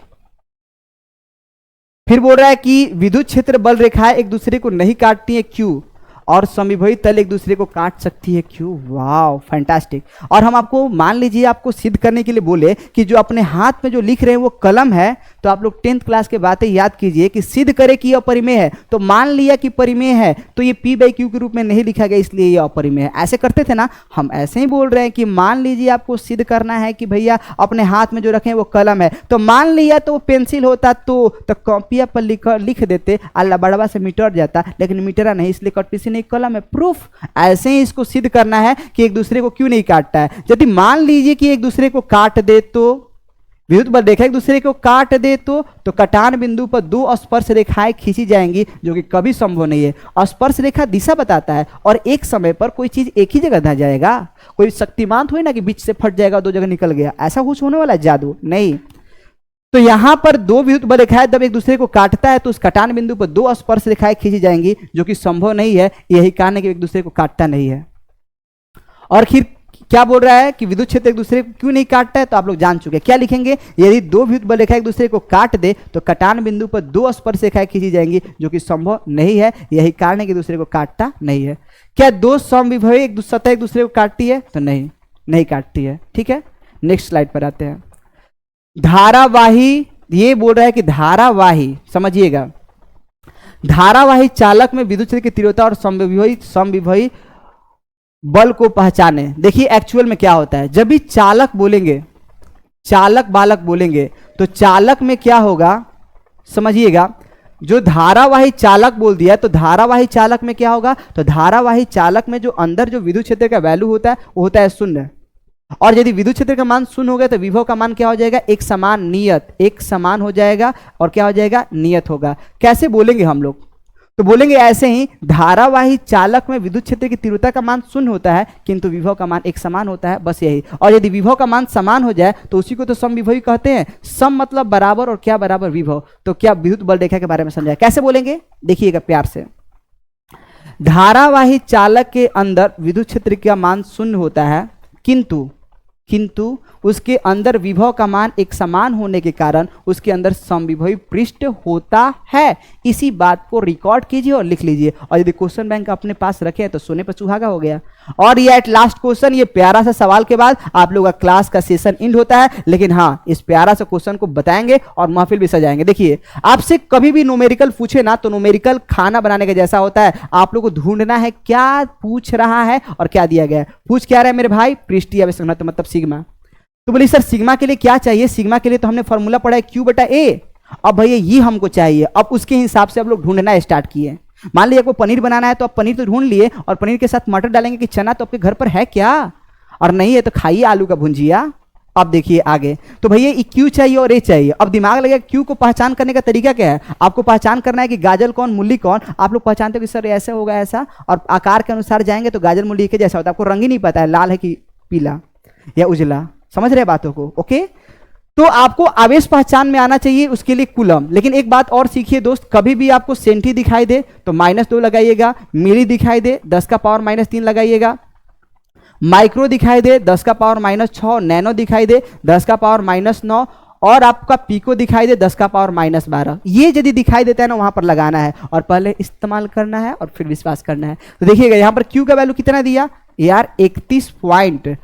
फिर बोल रहा है कि विद्युत क्षेत्र बल रेखाएं एक दूसरे को नहीं काटती है, क्यों? और समविभवी तल एक दूसरे को काट सकती है, क्यों? Wow, fantastic. और हम आपको, मान लीजिए आपको सिद्ध करने के लिए बोले कि जो अपने हाथ में जो लिख रहे हैं वो कलम है, तो आप लोग 10th क्लास के बातें याद कीजिए कि सिद्ध करे कि यह अपरिमेय है। तो मान लिया कि परिमेय है तो ये P/Q के रूप में नहीं लिखा गया, इसलिए यह अपरिमेय है। ऐसे करते थे ना, हम ऐसे ही बोल रहे हैं कि मान लीजिए आपको सिद्ध करना है कि भैया अपने हाथ में जो रखे हैं वो कलम है, तो मान लिया तो वो पेंसिल होता तो कॉपिया पर लिख देते, अल्लाह बड़वा से मिटर जाता, लेकिन मिटरा नहीं, इसलिए कटपीसी नहीं नहीं कलम है, प्रूफ। ऐसे ही इसको सिद्ध करना है कि एक दूसरे को क्यों नहीं काटता है। यदि मान लीजिए कि एक दूसरे को काट दे तो, विद्युत बल रेखा एक दूसरे को काट दे तो कटान बिंदु पर दो स्पर्श रेखाएं खींची जाएंगी, जो कि कभी संभव नहीं है। स्पर्श रेखा दिशा बताता है और एक समय पर कोई चीज एक ही जगह ना जाएगा। कोई शक्तिमान थोड़ी ना कि बीच से फट जाएगा, दो जगह निकल गया, ऐसा कुछ होने वाला है जादू नहीं। तो यहां पर दो विद्युत बल रेखाएं जब एक दूसरे को काटता है तो उस कटान बिंदु पर दो स्पर्श रेखाएं खींची जाएंगी, जो कि संभव नहीं है। यही कारण है कि एक दूसरे को काटता नहीं है। और फिर क्या बोल रहा है कि विद्युत क्षेत्र एक दूसरे को क्यों नहीं काटता है, तो आप लोग जान चुके हैं। क्या लिखेंगे, यदि दो विद्युत बल रेखा एक दूसरे को काट दे तो कटान बिंदु पर दो स्पर्श रेखाएं खींची जाएंगी, जो कि संभव नहीं है। यही कारण है कि दूसरे को काटता नहीं है। क्या दो समविभवी सतह एक दूसरे को काटती है, तो नहीं काटती है। ठीक है, नेक्स्ट स्लाइड पर आते हैं। धारावाही, ये बोल रहा है कि धारावाही, समझिएगा, धारावाही चालक में विद्युत क्षेत्र की तीव्रता और समविभवी बल को पहचाने। देखिए एक्चुअल में क्या होता है, जब भी चालक बोलेंगे, चालक बालक बोलेंगे, तो चालक में क्या होगा समझिएगा। जो धारावाही चालक बोल दिया तो धारावाही चालक में क्या होगा, तो धारावाही चालक में जो अंदर जो विद्युत क्षेत्र का वैल्यू होता है वो होता है शून्य। और यदि विद्युत क्षेत्र का मान शून्य हो गया तो विभव का मान क्या हो जाएगा, एक समान नियत, एक समान हो जाएगा और क्या हो जाएगा, नियत होगा। कैसे बोलेंगे हम लोग, तो बोलेंगे ऐसे ही, धारावाही चालक में विद्युत क्षेत्र की तीव्रता का मान शून्य होता है किंतु विभव का मान एक समान होता है, बस यही। और यदि विभव का मान समान हो जाए तो उसी को तो समविभवी कहते हैं। सम मतलब बराबर और क्या बराबर विभव। तो क्या विद्युत बल रेखा के बारे में समझाया, कैसे बोलेंगे देखिएगा प्यार से। धारावाही चालक के अंदर विद्युत क्षेत्र का मान शून्य होता है किंतु उसके अंदर विभव का मान एक समान होने के कारण उसके अंदर समविभवी पृष्ठ होता है। इसी बात को रिकॉर्ड कीजिए और लिख लीजिए। और यदि क्वेश्चन बैंक अपने पास रखे तो सोने पर सुहागा हो गया। और ये एट लास्ट क्वेश्चन, ये प्यारा सा सवाल के बाद आप लोगों का क्लास का सेशन एंड होता है। लेकिन हाँ, इस प्यारा सा क्वेश्चन को बताएंगे और महफिल भी सजाएंगे। देखिए, आपसे कभी भी न्यूमेरिकल पूछे ना तो न्यूमेरिकल खाना बनाने का जैसा होता है। आप लोग को ढूंढना है क्या पूछ रहा है और क्या दिया गया है। पूछ क्या रहा है मेरे भाई, पृष्ठीय आवेश घनत्व मतलब सिग्मा। तो बोलिए सर सिग्मा के लिए क्या चाहिए, सिग्मा के लिए तो हमने फॉर्मूला पढ़ा है Q बटा A। अब भैया ये हमको चाहिए। अब उसके हिसाब से आप लोग ढूंढना स्टार्ट किए। मान लीजिए आपको पनीर बनाना है तो आप पनीर तो ढूंढ लिए और पनीर के साथ मटर डालेंगे कि चना, तो आपके घर पर है क्या, और नहीं है तो खाइए आलू का भुंजिया। अब देखिए आगे, तो भैया ये Q चाहिए और A चाहिए। अब दिमाग लगेगा Q को पहचान करने का तरीका क्या है। आपको पहचान करना है कि गाजर कौन मूली कौन। आप लोग पहचानते हो कि सर ऐसे होगा ऐसा, और आकार के अनुसार जाएंगे तो गाजर मूली के जैसा होता है। आपको रंग ही नहीं पता है लाल है कि पीला या उजला। समझ रहे बातों को, ओके। तो आपको आवेश पहचान में आना चाहिए, उसके लिए कूलम। लेकिन एक बात और सीखिए दोस्त, कभी भी आपको सेंटी दिखाई दे तो -2 लगाइएगा, मिली दिखाई दे 10 का पावर -3 लगाइएगा, माइक्रो दिखाई दे 10 का पावर -6, नैनो दिखाई दे 10 का पावर -9, और आपका पीको दिखाई दे 10 का पावर -12। ये यदि दिखाई देता है ना, वहां पर लगाना है और पहले इस्तेमाल करना है और फिर विश्वास करना है। तो देखिएगा यहाँ पर Q का वैल्यू कितना दिया यार, 31.41।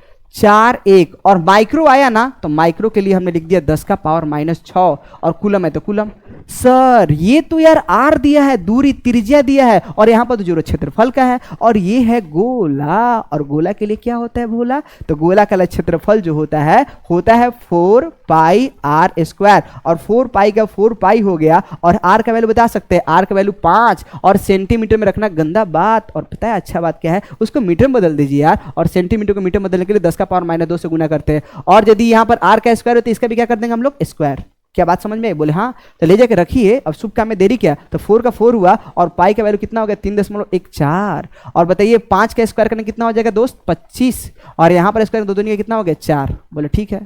और माइक्रो आया ना तो माइक्रो के लिए हमने लिख दिया 10 का पावर -6, और कूलम है तो कूलम। सर ये तो यार आर दिया है, दूरी त्रिज्या दिया है, और यहाँ पर तो जो क्षेत्रफल का है, और ये है गोला। और गोला के लिए क्या होता है भोला, तो गोला का क्षेत्रफल जो होता है 4 पाई आर स्क्वायर। और 4 पाई का 4 पाई हो गया। और आर का वैल्यू बता सकते हैं, आर का वैल्यू 5। और सेंटीमीटर में रखना गंदा बात, और पता है अच्छा बात क्या है, उसको मीटर में बदल दीजिए यार। और सेंटीमीटर को मीटर में बदलने के लिए 10 का पावर -2 से गुना करते हैं। और यदि यहाँ पर आर का स्क्वायर हो तो इसका भी क्या कर देंगे हम लोग, स्क्वायर। क्या बात समझ में आई, बोले हाँ। तो ले जाके रखिए, अब शुभ काम में देरी क्या। तो 4 का 4 हुआ, और पाई का वैल्यू कितना हो गया 3.14। और बताइए 5 का स्क्वायर करने कितना हो जाएगा दोस्त, 25। और यहाँ पर स्क्वायर 2 दूनी का कितना हो गया 4। बोले ठीक है।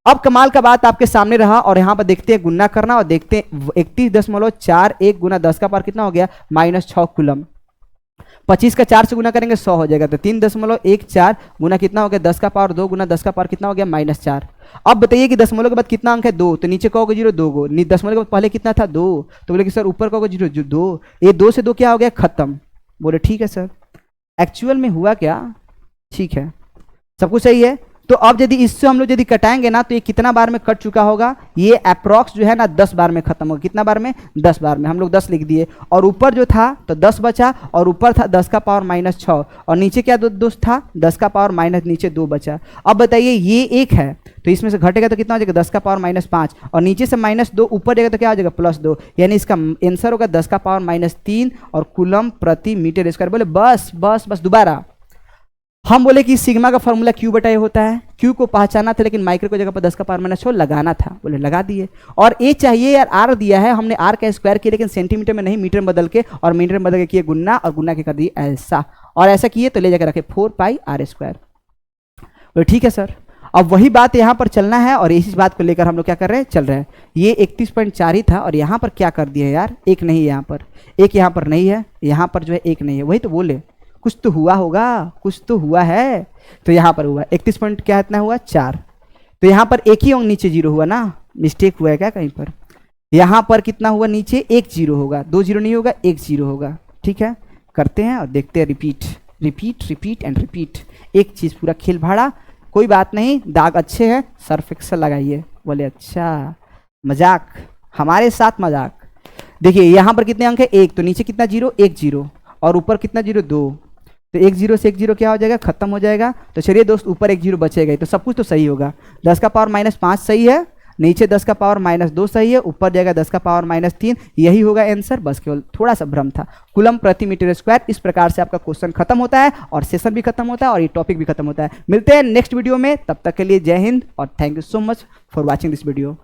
अब कमाल का बात आपके सामने रहा, और यहाँ पर देखते हैं गुना करना, और देखते हैं 31.41 गुना 10 का पावर कितना हो गया -6 कूलम। 25 का 4 से गुना करेंगे 100 हो जाएगा। तो 3.14 गुना कितना हो गया 10 का पावर 2 गुना 10 का पावर कितना हो गया -4। अब बताइए कि दशमलव के बाद कितना अंक है 2, तो नीचे कहोगे 0 2 गो, दशमलव के बाद पहले कितना था 2, तो बोले कि सर ऊपर कहोगे 0 2, ये 2 से 2 क्या हो गया खत्म। बोले ठीक है सर। एक्चुअल में हुआ क्या, ठीक है सब कुछ सही है। तो अब यदि इससे हम लोग यदि कटाएंगे ना तो ये कितना बार में कट चुका होगा, ये अप्रॉक्स जो है ना 10 बार में खत्म होगा। कितना बार में, 10 बार में। हम लोग 10 लिख दिए और ऊपर जो था तो 10 बचा और ऊपर था 10 का पावर माइनस 6 और नीचे क्या दोस्त था 10 का पावर माइनस नीचे 2 बचा। अब बताइए ये एक है तो इसमें से घटेगा तो कितना हो जाएगा 10 का पावर माइनस 5 और नीचे से माइनस 2 ऊपर जाएगा तो क्या हो जाएगा +2, यानी इसका आंसर होगा 10 का पावर माइनस 3 और कूलम प्रति मीटर स्क्वायर। बोले बस बस बस दोबारा हम बोले कि सिग्मा का फॉर्मूला क्यू बटा ए होता है, क्यू को पहचाना था लेकिन माइक्रो की जगह पर 10 का पावर माइनस 6 लगाना था, बोले लगा दिए। और ए चाहिए यार, आर दिया है, हमने आर का स्क्वायर किया लेकिन सेंटीमीटर में नहीं मीटर में बदल के, और मीटर में बदल के किए गुन्ना और गुन्ना के कर दिए ऐसा, और ऐसा किए तो ले जाकर रखे 4πr²। बोले ठीक है सर। अब वही बात यहाँ पर चलना है और इसी बात को लेकर हम लोग क्या कर रहे हैं, चल रहे हैं। ये 31.4 ही था और यहाँ पर क्या कर दिया यार, एक नहीं है यहाँ पर, एक यहाँ पर नहीं है, यहाँ पर जो है एक नहीं है। वही तो बोले कुछ तो हुआ होगा, कुछ तो हुआ है। तो यहाँ पर हुआ 31 पॉइंट क्या इतना हुआ 4, तो यहाँ पर एक ही अंक नीचे 0 हुआ ना, मिस्टेक हुआ है क्या कहीं पर। यहाँ पर कितना हुआ नीचे 1 0 होगा, 2 0 नहीं होगा, 1 0 होगा। ठीक है, करते हैं और देखते हैं। Repeat repeat repeat and repeat, एक चीज़ पूरा खेल भाड़ा। कोई बात नहीं, दाग अच्छे हैं, सर्फ एक्सेल लगाइए। बोले अच्छा मजाक, हमारे साथ मजाक। देखिए यहाँ पर कितने अंक है 1, तो नीचे कितना 0, 1 0 और ऊपर कितना 0, 2, तो 1 0 से 1 0 क्या हो जाएगा, खत्म हो जाएगा। तो चलिए दोस्त ऊपर 1 0 बचेगा, तो सब कुछ तो सही होगा। 10 का पावर माइनस 5 सही है, नीचे 10 का पावर माइनस 2 सही है, ऊपर जाएगा 10 का पावर माइनस 3, यही होगा आंसर। बस केवल थोड़ा सा भ्रम था। कूलम प्रति मीटर स्क्वायर। इस प्रकार से आपका क्वेश्चन खत्म होता है और सेशन भी खत्म होता है और ये टॉपिक भी खत्म होता है। मिलते हैं नेक्स्ट वीडियो में, तब तक के लिए जय हिंद और thank you so much for watching this video.